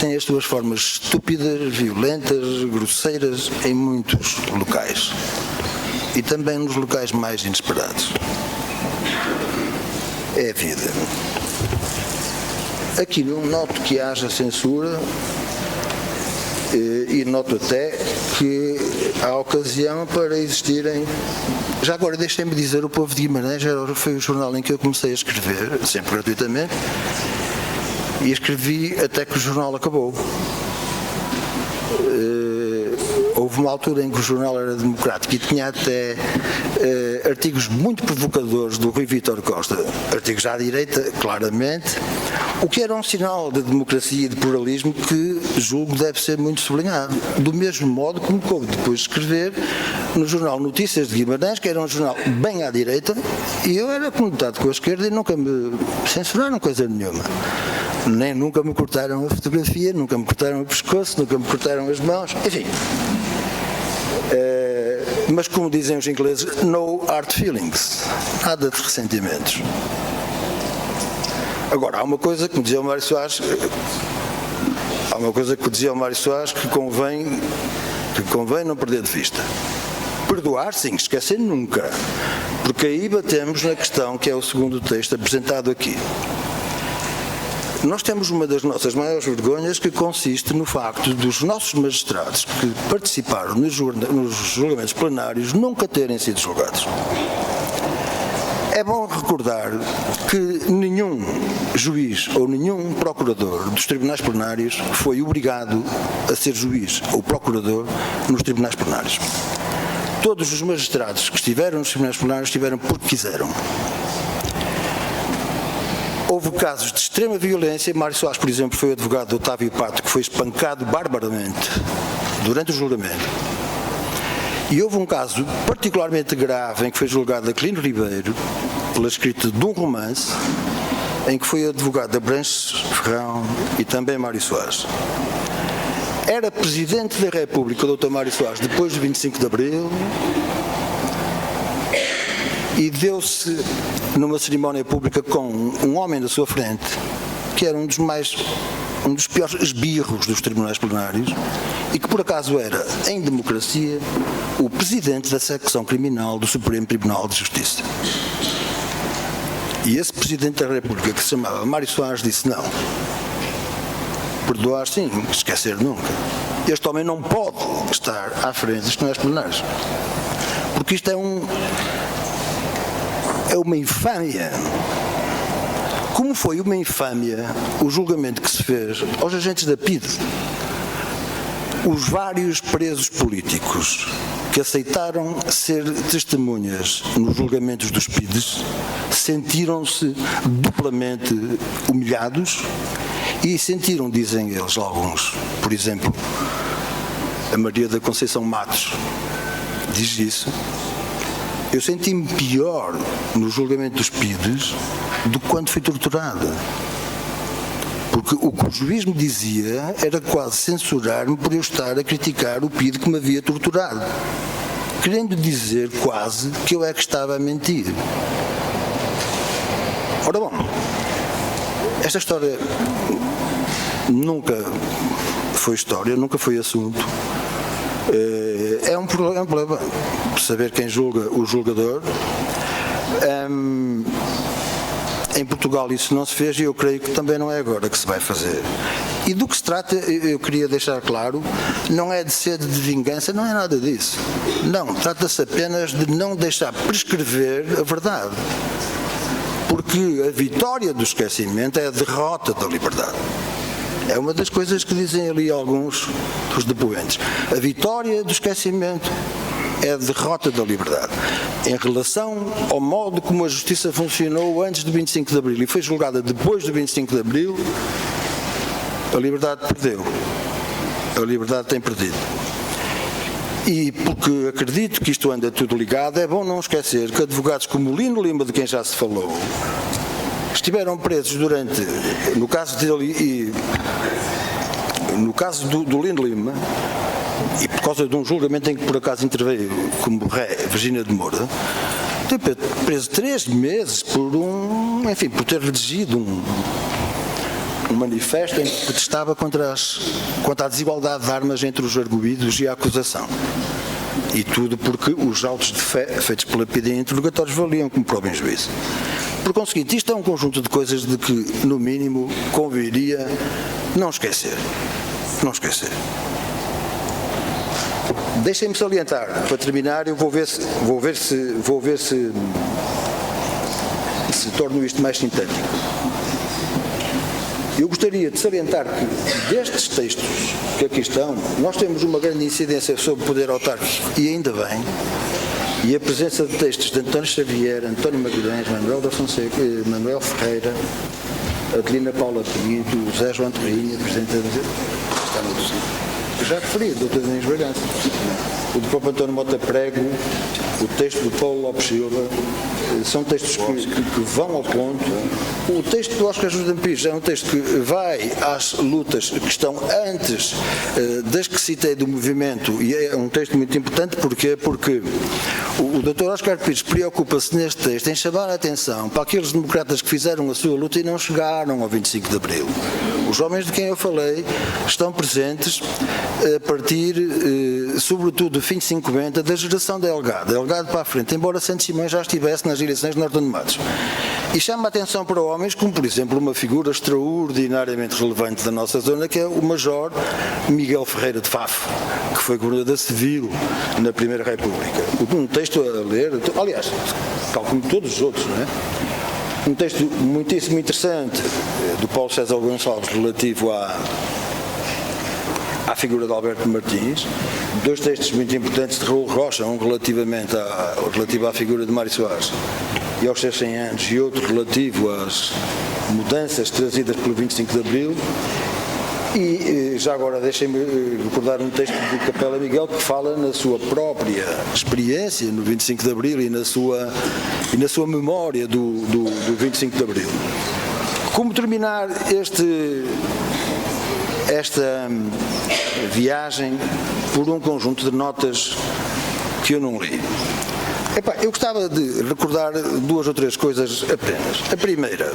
tem as suas formas estúpidas, violentas, grosseiras em muitos locais. E também nos locais mais inesperados. É a vida. Aqui não noto que haja censura e noto até que há ocasião para existirem. Já agora deixem-me dizer, o Povo de Guimarães foi o jornal em que eu comecei a escrever, sempre gratuitamente, e escrevi até que o jornal acabou. Houve uma altura em que o jornal era democrático e tinha até artigos muito provocadores do Rui Vítor Costa, artigos à direita, claramente, o que era um sinal de democracia e de pluralismo que julgo deve ser muito sublinhado. Do mesmo modo como coube depois escrever no jornal Notícias de Guimarães, que era um jornal bem à direita, e eu era conectado com a esquerda e nunca me censuraram coisa nenhuma. Nem nunca me cortaram a fotografia, nunca me cortaram o pescoço, nunca me cortaram as mãos, enfim. Mas como dizem os ingleses, no hard feelings, nada de ressentimentos. Agora, há uma coisa que me dizia o Mário Soares, que convém não perder de vista. Perdoar, sim, esquecer nunca, porque aí batemos na questão que é o segundo texto apresentado aqui. Nós temos uma das nossas maiores vergonhas que consiste no facto dos nossos magistrados que participaram nos julgamentos plenários nunca terem sido julgados. É bom recordar que nenhum juiz ou nenhum procurador dos tribunais plenários foi obrigado a ser juiz ou procurador nos tribunais plenários. Todos os magistrados que estiveram nos tribunais plenários estiveram porque quiseram. Houve casos de extrema violência. Mário Soares, por exemplo, foi advogado de Otávio Pato, que foi espancado barbaramente durante o julgamento. E houve um caso particularmente grave em que foi julgado Aquilino Ribeiro pela escrita de um romance em que foi advogado Abranches Ferrão e também Mário Soares. era Presidente da República, o Dr. Mário Soares, depois do 25 de Abril, e deu-se numa cerimónia pública com um homem da sua frente, que era um dos piores esbirros dos tribunais plenários, e que por acaso era, em democracia, o Presidente da secção criminal do Supremo Tribunal de Justiça. E esse Presidente da República, que se chamava Mário Soares, disse: não, perdoar sim, esquecer nunca. Este homem não pode estar à frente dos tribunais plenários, porque isto é uma infâmia. Como foi uma infâmia o julgamento que se fez aos agentes da PIDE. Os vários presos políticos que aceitaram ser testemunhas nos julgamentos dos PIDES sentiram-se duplamente humilhados e sentiram, dizem eles, alguns, por exemplo, a Maria da Conceição Matos diz isso: eu senti-me pior no julgamento dos PIDES do que quando fui torturada. Porque o que o juiz me dizia era quase censurar-me por eu estar a criticar o PIDE que me havia torturado, querendo dizer quase que eu é que estava a mentir. Ora bom, esta história nunca foi história, nunca foi assunto. É um problema saber quem julga o julgador. Em Portugal isso não se fez e eu creio que também não é agora que se vai fazer. E do que se trata, eu queria deixar claro, não é de sede de vingança, não é nada disso. Não, trata-se apenas de não deixar prescrever a verdade. Porque a vitória do esquecimento é a derrota da liberdade. É uma das coisas que dizem ali alguns dos depoentes. A vitória do esquecimento é a derrota da liberdade. Em relação ao modo como a justiça funcionou antes do 25 de Abril e foi julgada depois do 25 de Abril, a liberdade perdeu. A liberdade tem perdido. E porque acredito que isto anda tudo ligado, é bom não esquecer que advogados como Lino Lima, de quem já se falou, estiveram presos durante, no caso dele e no caso do Lino Lima, e por causa de um julgamento em que por acaso interveio como ré Virgínia de Moura, teve preso 3 meses por ter redigido um manifesto em que protestava contra a desigualdade de armas entre os arguidos e a acusação. E tudo porque os autos de fé feitos pela PIDE em interrogatórios valiam como prova em juízo. Por conseguinte, isto é um conjunto de coisas de que, no mínimo, conviria não esquecer. Não esquecer. Deixem-me salientar, para terminar, eu vou ver se torno isto mais sintético. Eu gostaria de salientar que destes textos que aqui estão, nós temos uma grande incidência sobre o poder autárquico, e ainda bem, e a presença de textos de António Xavier, António Magalhães, Manuel da Fonseca, Manuel Ferreira, Adelina Paula Pinto, José João Terrinha, Presidente da está no dossiê. Eu já referi, Dr. Denis Bragança, o do próprio António Mota Prego, o texto do Paulo Lopes Silva, são textos que vão ao ponto. O texto do Oscar José Pires é um texto que vai às lutas que estão antes das que citei do movimento, e é um texto muito importante. Porquê? Porque o Dr. Oscar Pires preocupa-se neste texto em chamar a atenção para aqueles democratas que fizeram a sua luta e não chegaram ao 25 de Abril. Os homens de quem eu falei estão presentes a partir, sobretudo, do fim de 50, da geração Delgado para a frente, embora Santos Simões já estivesse nas eleições de Norton de Matos. E chama a atenção para homens como, por exemplo, uma figura extraordinariamente relevante da nossa zona, que é o Major Miguel Ferreira de Fafo, que foi governador civil na Primeira República. Um texto a ler, aliás, tal como todos os outros, não é? Um texto muitíssimo interessante do Paulo César Gonçalves relativo à figura de Alberto Martins, 2 textos muito importantes de Raul Rocha, um relativo à figura de Mário Soares e aos seus 100 anos, e outro relativo às mudanças trazidas pelo 25 de Abril. E já agora deixem-me recordar um texto de Capela Miguel que fala na sua própria experiência no 25 de Abril e na sua memória do 25 de Abril. Como terminar esta viagem por um conjunto de notas que eu não li. Eu gostava de recordar 2 ou 3 coisas apenas. A primeira,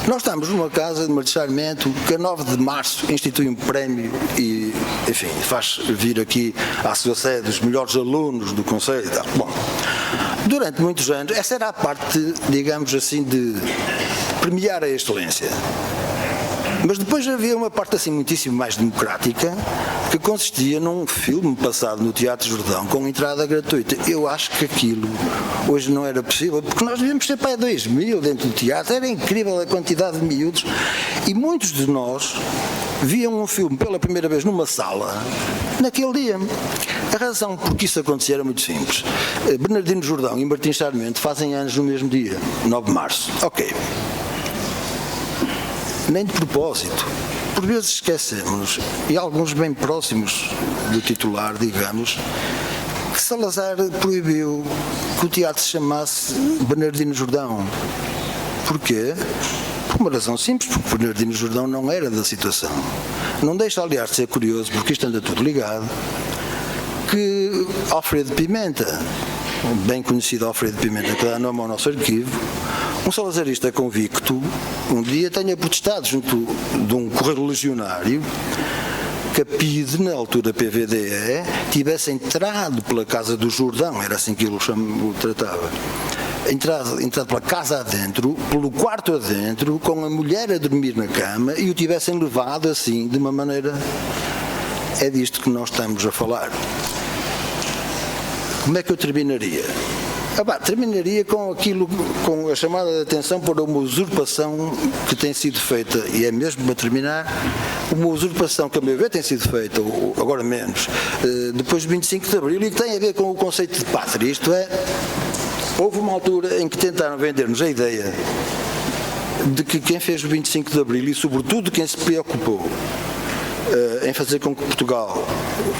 nós estamos numa casa de Marechal Mento que a 9 de março institui um prémio e, enfim, faz vir aqui à sua sede os melhores alunos do Conselho e tal. Bom, durante muitos anos, essa era a parte, digamos assim, de premiar a excelência. Mas depois havia uma parte assim muitíssimo mais democrática, que consistia num filme passado no Teatro Jordão com entrada gratuita. Eu acho que aquilo hoje não era possível, porque nós devíamos ter para 2.000 dentro do teatro, era incrível a quantidade de miúdos, e muitos de nós viam um filme pela primeira vez numa sala naquele dia. A razão por que isso acontecia era muito simples. Bernardino Jordão e Martim Sarmento fazem anos no mesmo dia, 9 de março. Ok. Nem de propósito. Por vezes esquecemos, e alguns bem próximos do titular, digamos, que Salazar proibiu que o teatro se chamasse Bernardino Jordão. Porquê? Por uma razão simples, porque Bernardino Jordão não era da situação. Não deixa, aliás, de ser curioso, porque isto anda tudo ligado, que Alfredo Pimenta, bem conhecido Alfredo Pimenta, que dá nome ao nosso arquivo, um salazarista convicto, um dia tenha protestado junto de um correio legionário que a PIDE, na altura PVDE, tivesse entrado pela casa do Jordão, era assim que ele o tratava, entrado pela casa adentro, pelo quarto adentro, com a mulher a dormir na cama e o tivessem levado assim, de uma maneira... É disto que nós estamos a falar. Como é que eu terminaria? Terminaria com aquilo, com a chamada de atenção para uma usurpação que tem sido feita, e é mesmo para terminar, uma usurpação que a meu ver tem sido feita, agora menos, depois do 25 de Abril, e que tem a ver com o conceito de pátria. Isto é, houve uma altura em que tentaram vender-nos a ideia de que quem fez o 25 de Abril, e sobretudo quem se preocupou em fazer com que Portugal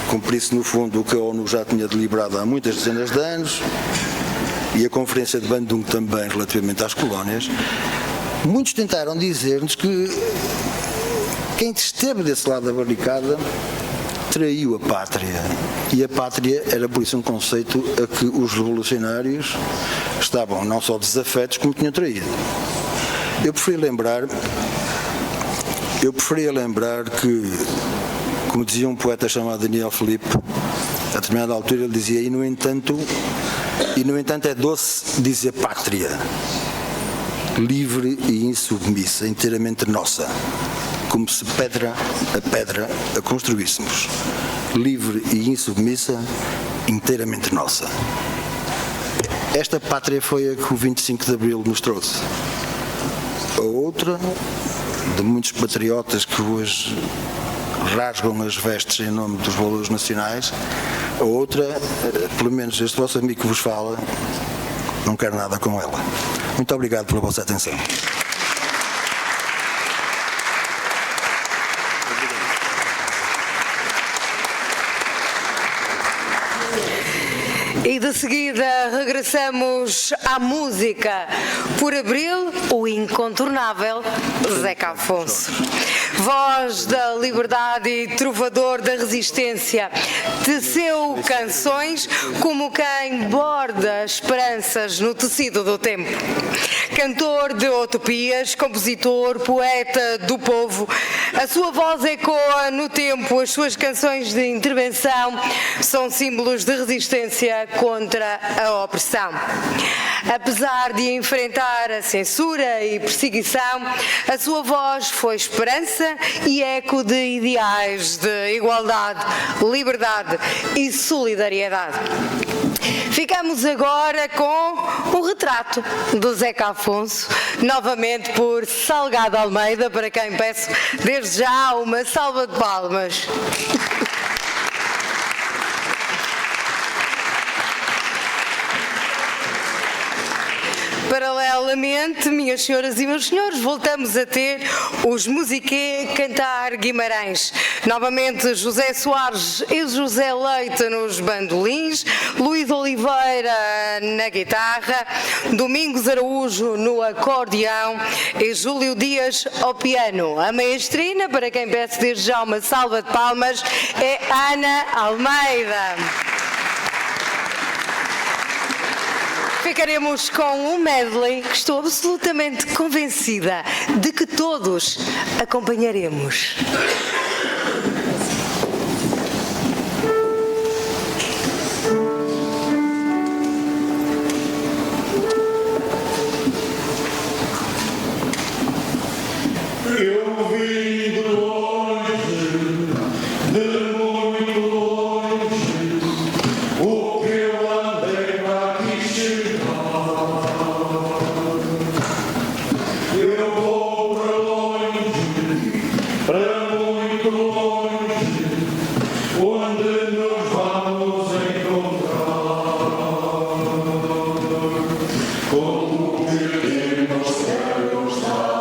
cumprisse no fundo o que a ONU já tinha deliberado há muitas dezenas de anos, e a Conferência de Bandung também relativamente às colónias, muitos tentaram dizer-nos que quem esteve desse lado da barricada traiu a pátria, e a pátria era por isso um conceito a que os revolucionários estavam não só desafetos como tinham traído. Eu preferia lembrar que, como dizia um poeta chamado Daniel Felipe, a determinada altura ele dizia, e no entanto é doce dizer pátria, livre e insubmissa, inteiramente nossa, como se pedra a pedra a construíssemos, livre e insubmissa, inteiramente nossa. Esta pátria foi a que o 25 de Abril nos trouxe. A outra, de muitos patriotas que hoje rasgam as vestes em nome dos valores nacionais, a outra, pelo menos este vosso amigo que vos fala, não quer nada com ela. Muito obrigado pela vossa atenção. E de seguida regressamos à música. Por Abril, o incontornável Zeca Afonso. Voz da liberdade e trovador da resistência, teceu canções como quem borda esperanças no tecido do tempo. Cantor de utopias, compositor, poeta do povo, a sua voz ecoa no tempo, as suas canções de intervenção são símbolos de resistência contra a opressão. Apesar de enfrentar a censura e perseguição, a sua voz foi esperança e eco de ideais de igualdade, liberdade e solidariedade. Ficamos agora com o retrato do Zeca Afonso, novamente por Salgado Almeida, para quem peço desde já uma salva de palmas. Para paralelamente, minhas senhoras e meus senhores, voltamos a ter os Musiqué cantar Guimarães. Novamente José Soares e José Leite nos bandolins, Luís Oliveira na guitarra, Domingos Araújo no acordeão e Júlio Dias ao piano. A maestrina, para quem peço desde já uma salva de palmas, é Ana Almeida. Ficaremos com um medley que estou absolutamente convencida de que todos acompanharemos. Eu vim de longe, de muito longe, o que eu andei para aqui chegar. Eu vou para longe, para muito longe, onde nos vamos encontrar. Como queremos queremos dar.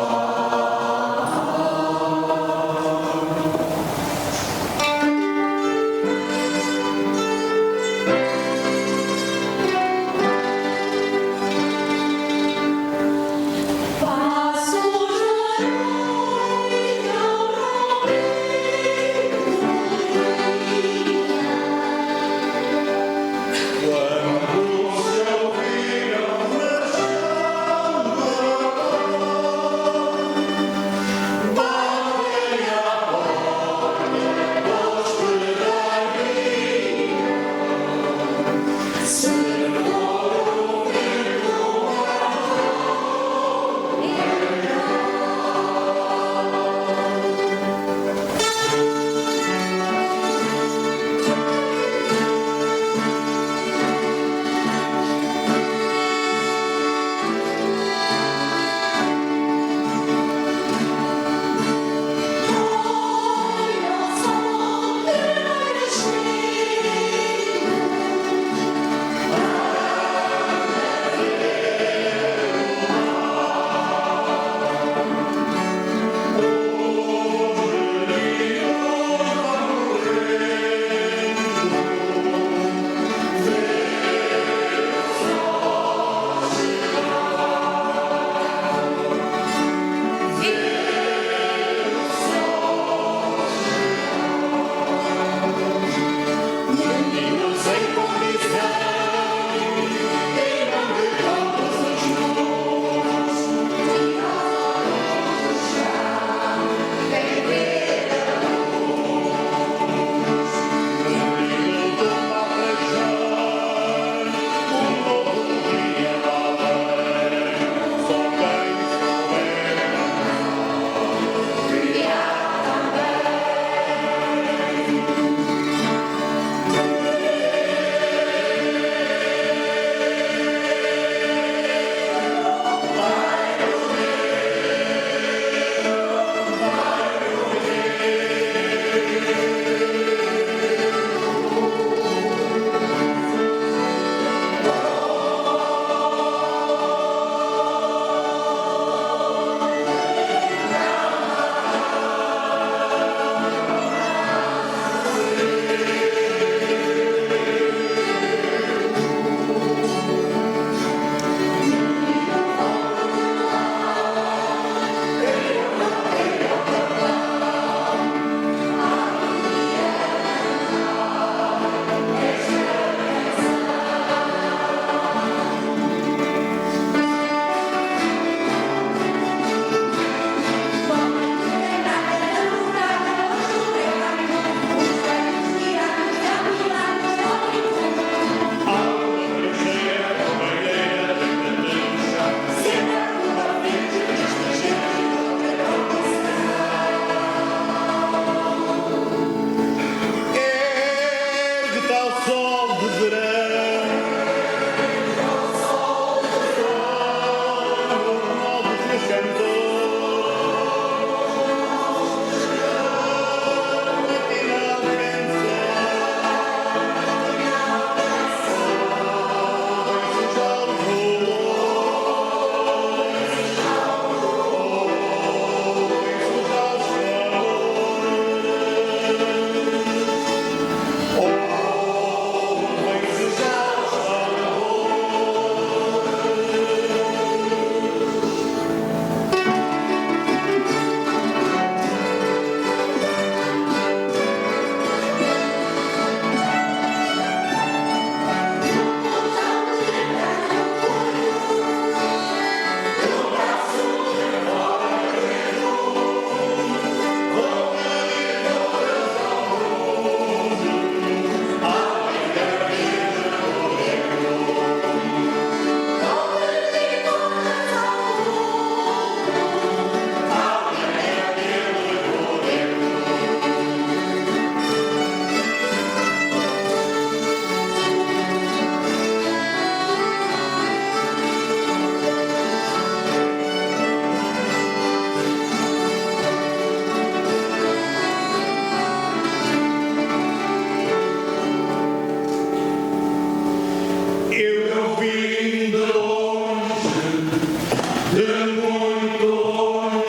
de muito longe,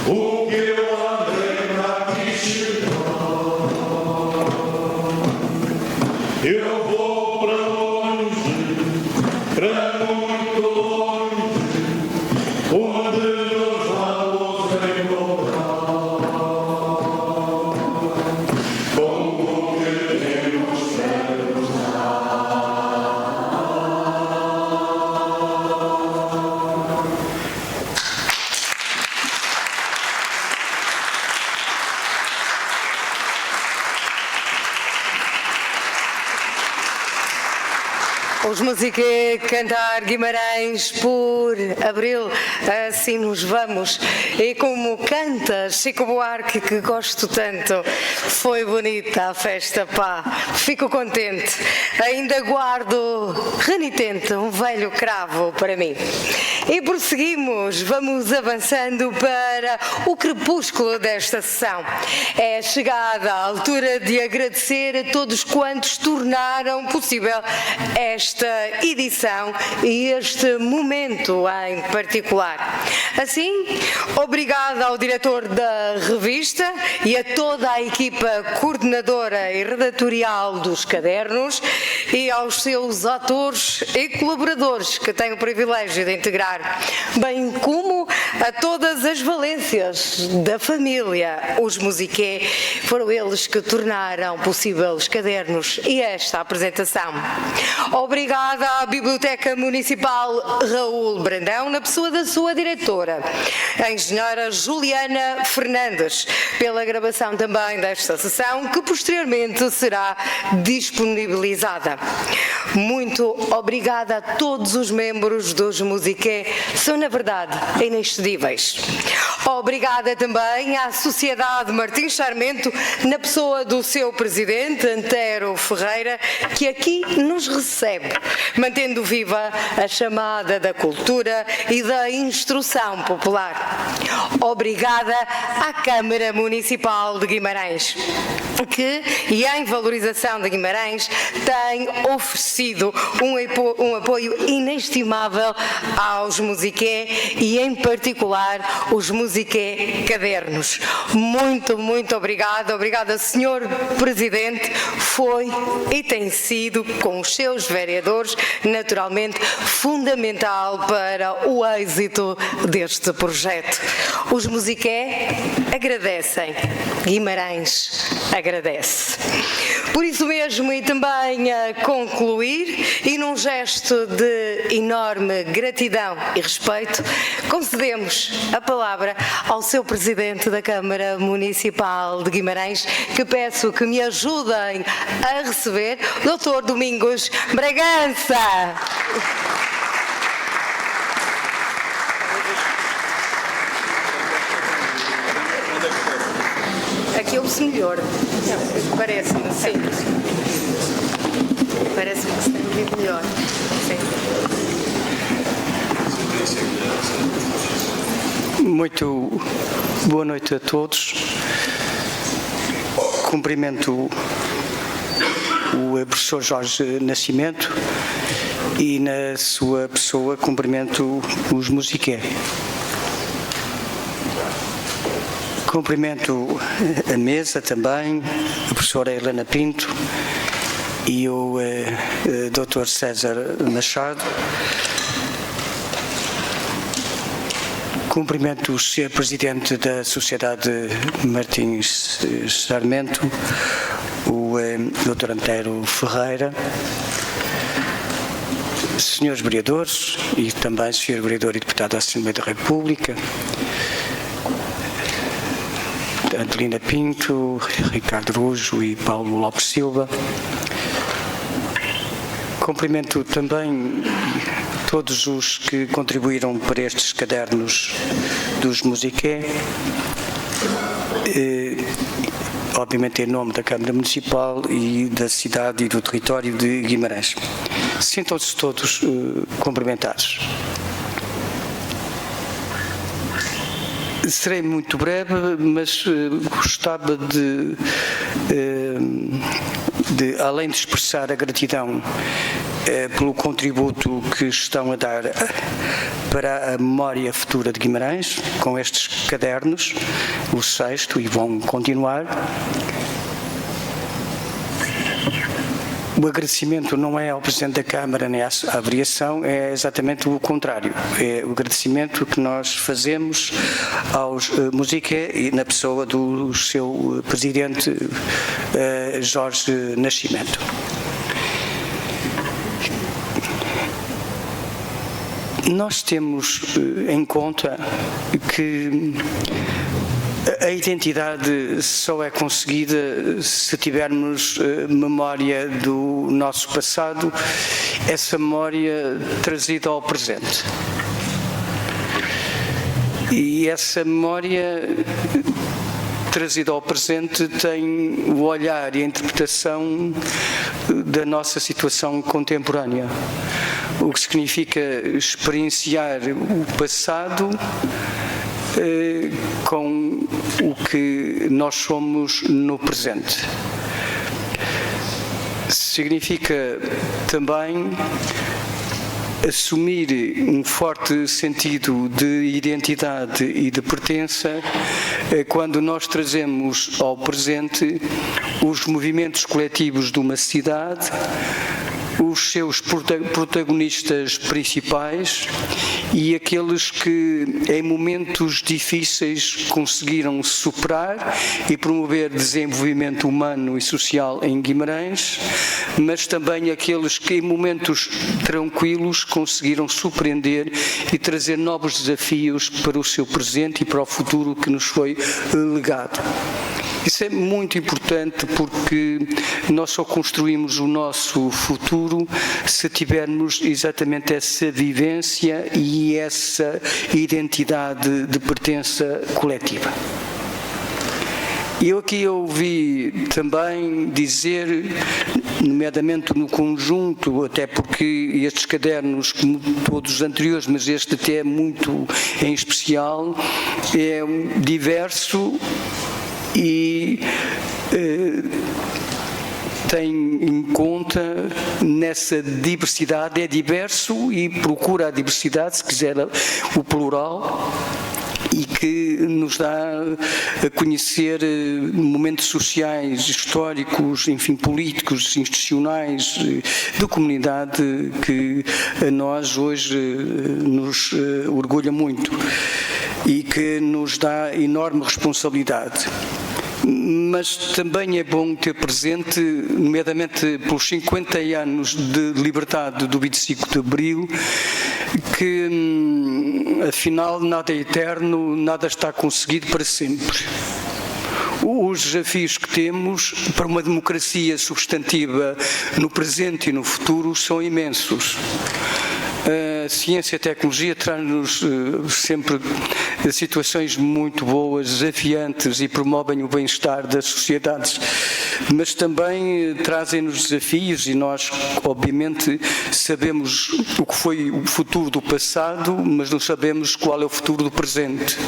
o que eu andei para aqui chegar. Eu vou para longe, para muito longe, onde nos vamos encontrar. Com o que temos para nos Os Musiqué cantar Guimarães por Abril, assim nos vamos. E como canta Chico Buarque, que gosto tanto, foi bonita a festa, pá, fico contente. Ainda guardo renitente um velho cravo para mim. E prosseguimos, vamos avançando para o crepúsculo desta sessão. É chegada a altura de agradecer a todos quantos tornaram possível esta edição e este momento em particular. Assim, obrigada ao diretor da revista e a toda a equipa coordenadora e redatorial dos cadernos e aos seus atores e colaboradores que tenho o privilégio de integrar, bem como a todas as valências da família. Os Musiqué foram eles que tornaram possível os cadernos e esta apresentação. Obrigada à Biblioteca Municipal Raul Brandão, na pessoa da sua diretora, a engenheira Juliana Fernandes, pela gravação também desta sessão, que posteriormente será disponibilizada. Muito obrigada a todos os membros dos Musiqué, são na verdade inexcedíveis. Obrigada também à Sociedade Martins Sarmento, na pessoa do seu presidente, Antero Ferreira, que aqui nos recebe, mantendo viva a chamada da cultura e da instrução popular. Obrigada à Câmara Municipal de Guimarães, que, e em valorização de Guimarães, tem oferecido um apoio inestimável aos Musiqué e, em particular, os Musiqué Cadernos. Muito, muito obrigada. Obrigada, Sr. Presidente. Foi e tem sido, com os seus vereadores, naturalmente, fundamental para o êxito deste projeto. Os Musiqué agradecem, Guimarães agradece. Por isso mesmo, e também a concluir, e num gesto de enorme gratidão e respeito, concedemos a palavra ao seu Presidente da Câmara Municipal de Guimarães, que peço que me ajudem a receber, Dr. Domingos Bragança. Aqui ouve-se melhor. Parece-me, sim. Parece-me que se tem ouvido melhor. Sim. Muito boa noite a todos. Cumprimento o professor Jorge Nascimento e, na sua pessoa, cumprimento os Musiqué. Cumprimento a mesa também, a professora Helena Pinto e o Dr. César Machado. Cumprimento o Sr. Presidente da Sociedade Martins Sarmento, o Dr. Antero Ferreira, Srs. Vereadores e também Sr. Vereador e Deputado da Assembleia da República, Angelina Pinto, Ricardo Rujo e Paulo Lopes Silva. Cumprimento também todos os que contribuíram para estes cadernos dos Musiqué, obviamente em nome da Câmara Municipal e da cidade e do território de Guimarães. Sintam-se todos cumprimentados. Serei muito breve, mas gostava de, além de expressar a gratidão pelo contributo que estão a dar para a memória futura de Guimarães, com estes cadernos, o 6º, e vão continuar. O agradecimento não é ao Presidente da Câmara nem à Averiação, é exatamente o contrário. É o agradecimento que nós fazemos aos Musiqué e na pessoa do seu Presidente Jorge Nascimento. Nós temos em conta que a identidade só é conseguida se tivermos memória do nosso passado, essa memória trazida ao presente. E essa memória trazida ao presente tem o olhar e a interpretação da nossa situação contemporânea, o que significa experienciar o passado com o que nós somos no presente. Significa também assumir um forte sentido de identidade e de pertença quando nós trazemos ao presente os movimentos coletivos de uma cidade, os seus protagonistas principais e aqueles que em momentos difíceis conseguiram superar e promover desenvolvimento humano e social em Guimarães, mas também aqueles que em momentos tranquilos conseguiram surpreender e trazer novos desafios para o seu presente e para o futuro que nos foi legado. Isso é muito importante porque nós só construímos o nosso futuro se tivermos exatamente essa vivência e essa identidade de pertença coletiva. Eu aqui ouvi também dizer, nomeadamente no conjunto, até porque estes cadernos, como todos os anteriores, mas este até é muito em especial, é diverso e tem em conta nessa diversidade, é diverso e procura a diversidade, se quiser o plural, e que nos dá a conhecer momentos sociais, históricos, enfim, políticos, institucionais, de comunidade que a nós hoje nos orgulha muito e que nos dá enorme responsabilidade. Mas também é bom ter presente, nomeadamente pelos 50 anos de liberdade do 25 de Abril, que afinal nada é eterno, nada está conseguido para sempre. Os desafios que temos para uma democracia substantiva no presente e no futuro são imensos. A ciência e a tecnologia traz-nos sempre situações muito boas, desafiantes e promovem o bem-estar das sociedades, mas também trazem-nos desafios e nós, obviamente, sabemos o que foi o futuro do passado, mas não sabemos qual é o futuro do presente.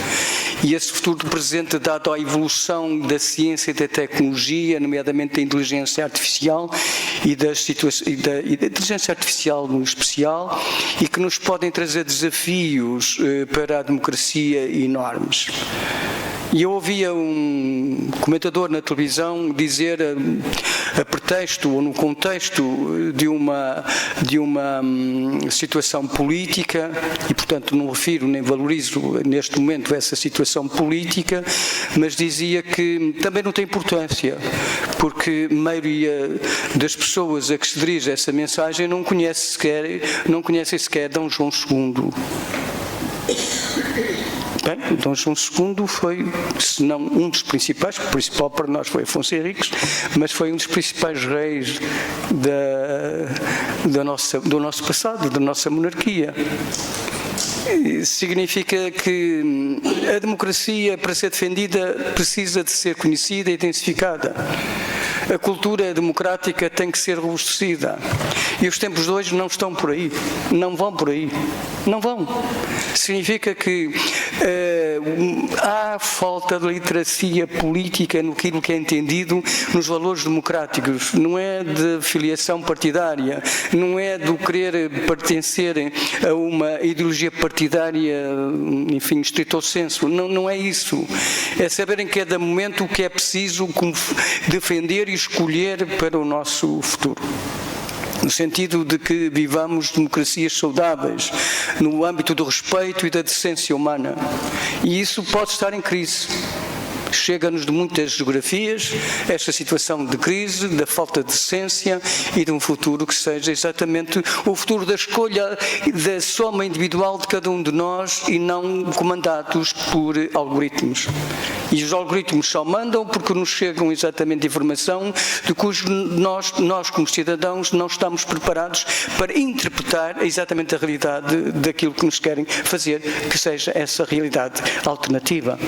E esse futuro do presente, dado à evolução da ciência e da tecnologia, nomeadamente da inteligência artificial e da inteligência artificial no especial, e que nos podem trazer desafios para a democracia enormes. E eu ouvia um comentador na televisão dizer, a pretexto ou no contexto de uma situação política, e portanto não refiro nem valorizo neste momento essa situação política, mas dizia que também não tem importância, porque a maioria das pessoas a que se dirige essa mensagem não conhecem sequer Dom João II. Bem, Dom João II foi, se não um dos principais, o principal para nós foi Afonso Henriques, mas foi um dos principais reis do nosso passado, da nossa monarquia. Significa que a democracia, para ser defendida, precisa de ser conhecida e intensificada. A cultura democrática tem que ser robustecida. E os tempos de hoje não estão por aí. Não vão por aí. Não vão. Significa que há falta de literacia política naquilo que é entendido nos valores democráticos. Não é de filiação partidária, não é do querer pertencer a uma ideologia partidária, enfim, estrito sensu. Não é isso. É saber em cada momento o que é preciso defender e escolher para o nosso futuro. No sentido de que vivamos democracias saudáveis, no âmbito do respeito e da decência humana. E isso pode estar em crise. Chega-nos de muitas geografias esta situação de crise, da falta de decência e de um futuro que seja exatamente o futuro da escolha da soma individual de cada um de nós e não comandados por algoritmos. E os algoritmos só mandam porque nos chegam exatamente informação de cujo nós como cidadãos não estamos preparados para interpretar exatamente a realidade daquilo que nos querem fazer, que seja essa realidade alternativa.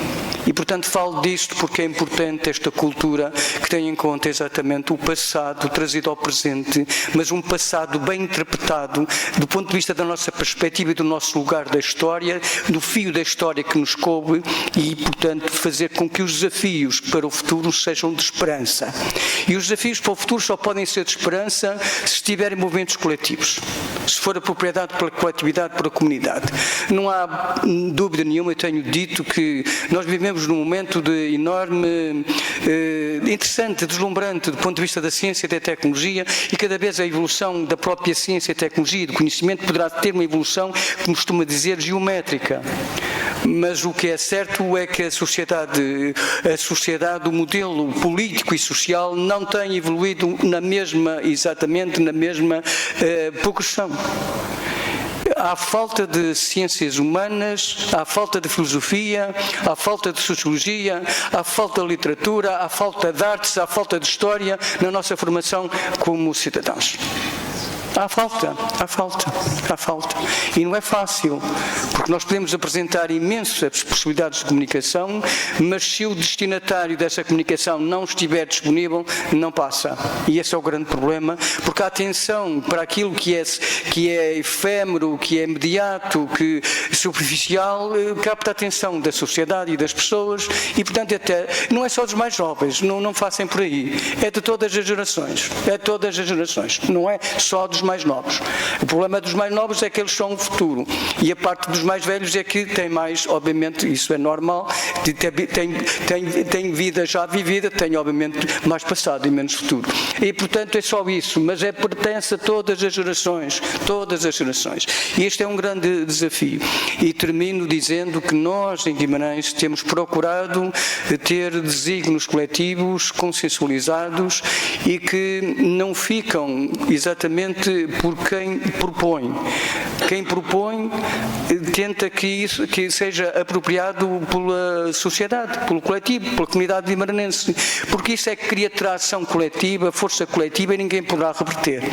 E portanto falo disto porque é importante esta cultura que tenha em conta exatamente o passado trazido ao presente, mas um passado bem interpretado do ponto de vista da nossa perspectiva e do nosso lugar da história, do fio da história que nos coube e, portanto, fazer com que os desafios para o futuro sejam de esperança. E os desafios para o futuro só podem ser de esperança se estiverem movimentos coletivos, se for apropriado pela coletividade, pela comunidade. Não há dúvida nenhuma, eu tenho dito que nós vivemos num momento de enorme, interessante, deslumbrante do ponto de vista da ciência e da tecnologia, e cada vez a evolução da própria ciência e tecnologia e do conhecimento poderá ter uma evolução, como costuma dizer, geométrica. Mas o que é certo é que a sociedade, o modelo político e social não tem evoluído exatamente na mesma progressão. Há falta de ciências humanas, há falta de filosofia, há falta de sociologia, há falta de literatura, há falta de artes, há falta de história na nossa formação como cidadãos. Há falta. E não é fácil, porque nós podemos apresentar imensas possibilidades de comunicação, mas se o destinatário dessa comunicação não estiver disponível, não passa. E esse é o grande problema, porque a atenção para aquilo que é efêmero, que é imediato, que é superficial, capta a atenção da sociedade e das pessoas e, portanto, até não é só dos mais jovens, não façam por aí, é de todas as gerações, não é só dos mais novos. O problema dos mais novos é que eles são o futuro e a parte dos mais velhos é que tem mais, obviamente, isso é normal, tem vida já vivida, tem obviamente mais passado e menos futuro. E portanto é só isso, mas pertence a todas as gerações. E este é um grande desafio. E termino dizendo que nós em Guimarães temos procurado ter desígnios coletivos consensualizados e que não ficam exatamente por quem propõe. Quem propõe tenta que isso seja apropriado pela sociedade, pelo coletivo, pela comunidade guimaranense, porque isso é que cria tração coletiva, força coletiva e ninguém poderá reverter.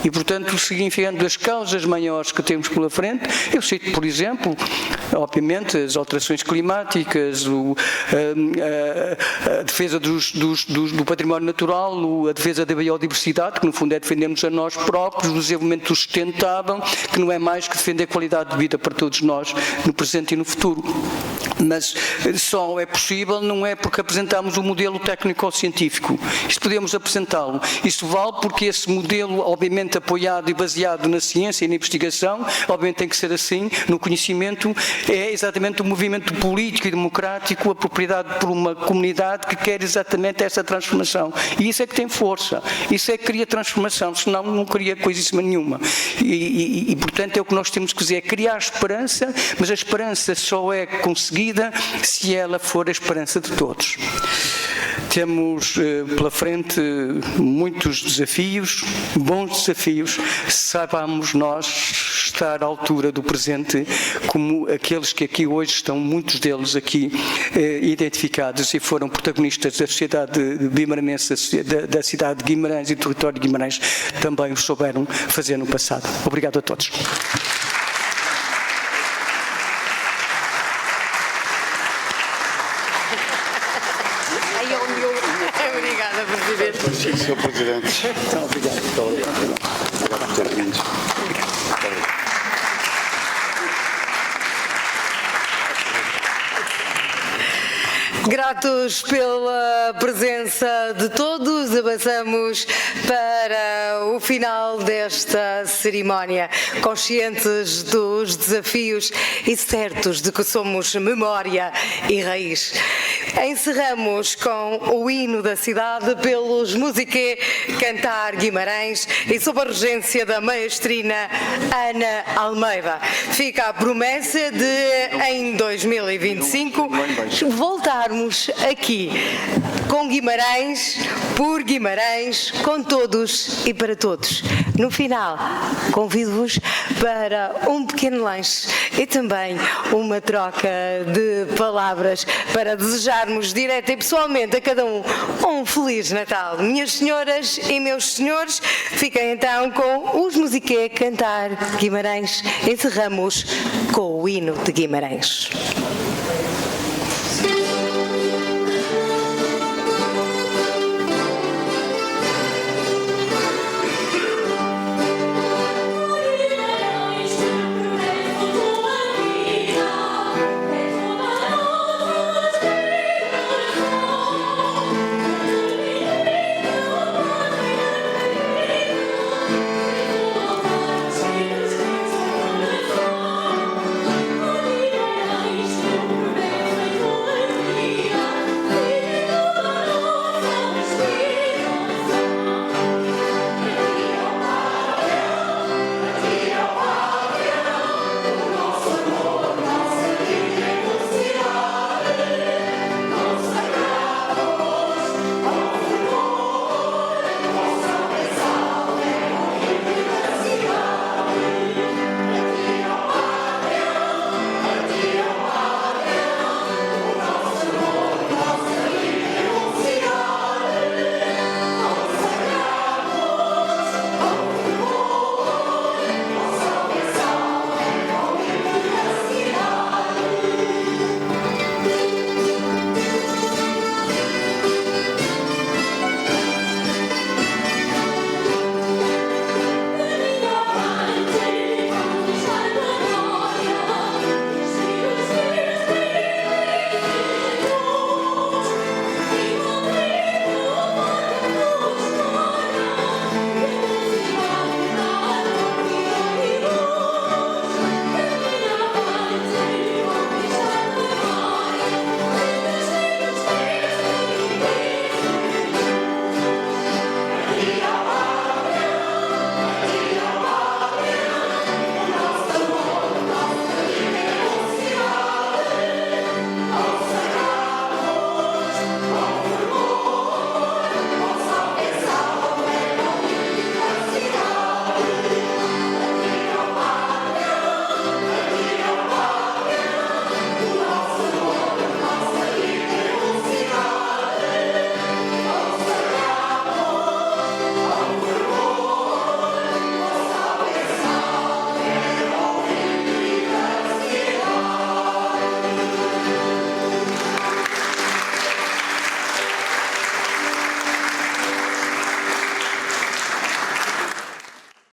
E, portanto, significando as causas maiores que temos pela frente, eu cito, por exemplo, obviamente, as alterações climáticas, a defesa do património natural, a defesa da biodiversidade, que no fundo é defendermos a nós próprios, o desenvolvimento sustentável, que não é mais que defender a qualidade de vida para todos nós, no presente e no futuro. Mas só é possível, não é porque apresentamos um modelo técnico-científico. Isto podemos apresentá-lo. Isso vale porque esse modelo, obviamente, apoiado e baseado na ciência e na investigação, obviamente tem que ser assim, no conhecimento, é exatamente o movimento político e democrático apropriado por uma comunidade que quer exatamente essa transformação. E isso é que tem força, isso é que cria transformação, senão não cria coisíssima nenhuma. E portanto, é o que nós temos que dizer, é criar esperança, mas a esperança só é conseguida se ela for a esperança de todos. Temos pela frente muitos desafios, bons desafios, saibamos nós estar à altura do presente como aqueles que aqui hoje estão, muitos deles aqui identificados e foram protagonistas da sociedade guimaranense, da cidade de Guimarães e do território de Guimarães, também o souberam fazer no passado. Obrigado a todos. Obrigada, Presidente. Sr. Presidente. Obrigado. Obrigado por ter vindo. Gratos pela presença de todos, avançamos para o final desta cerimónia, conscientes dos desafios e certos de que somos memória e raiz. Encerramos com o hino da cidade pelos Musiquê Cantar Guimarães e sob a regência da maestrina Ana Almeida. Fica a promessa de, em 2025, voltarmos aqui com Guimarães, por Guimarães, com todos e para todos. No final, convido-vos para um pequeno lanche e também uma troca de palavras para desejarmos direta e pessoalmente a cada um Feliz Natal. Minhas senhoras e meus senhores, fiquem então com os Musiquê Cantar Guimarães. Encerramos com o hino de Guimarães.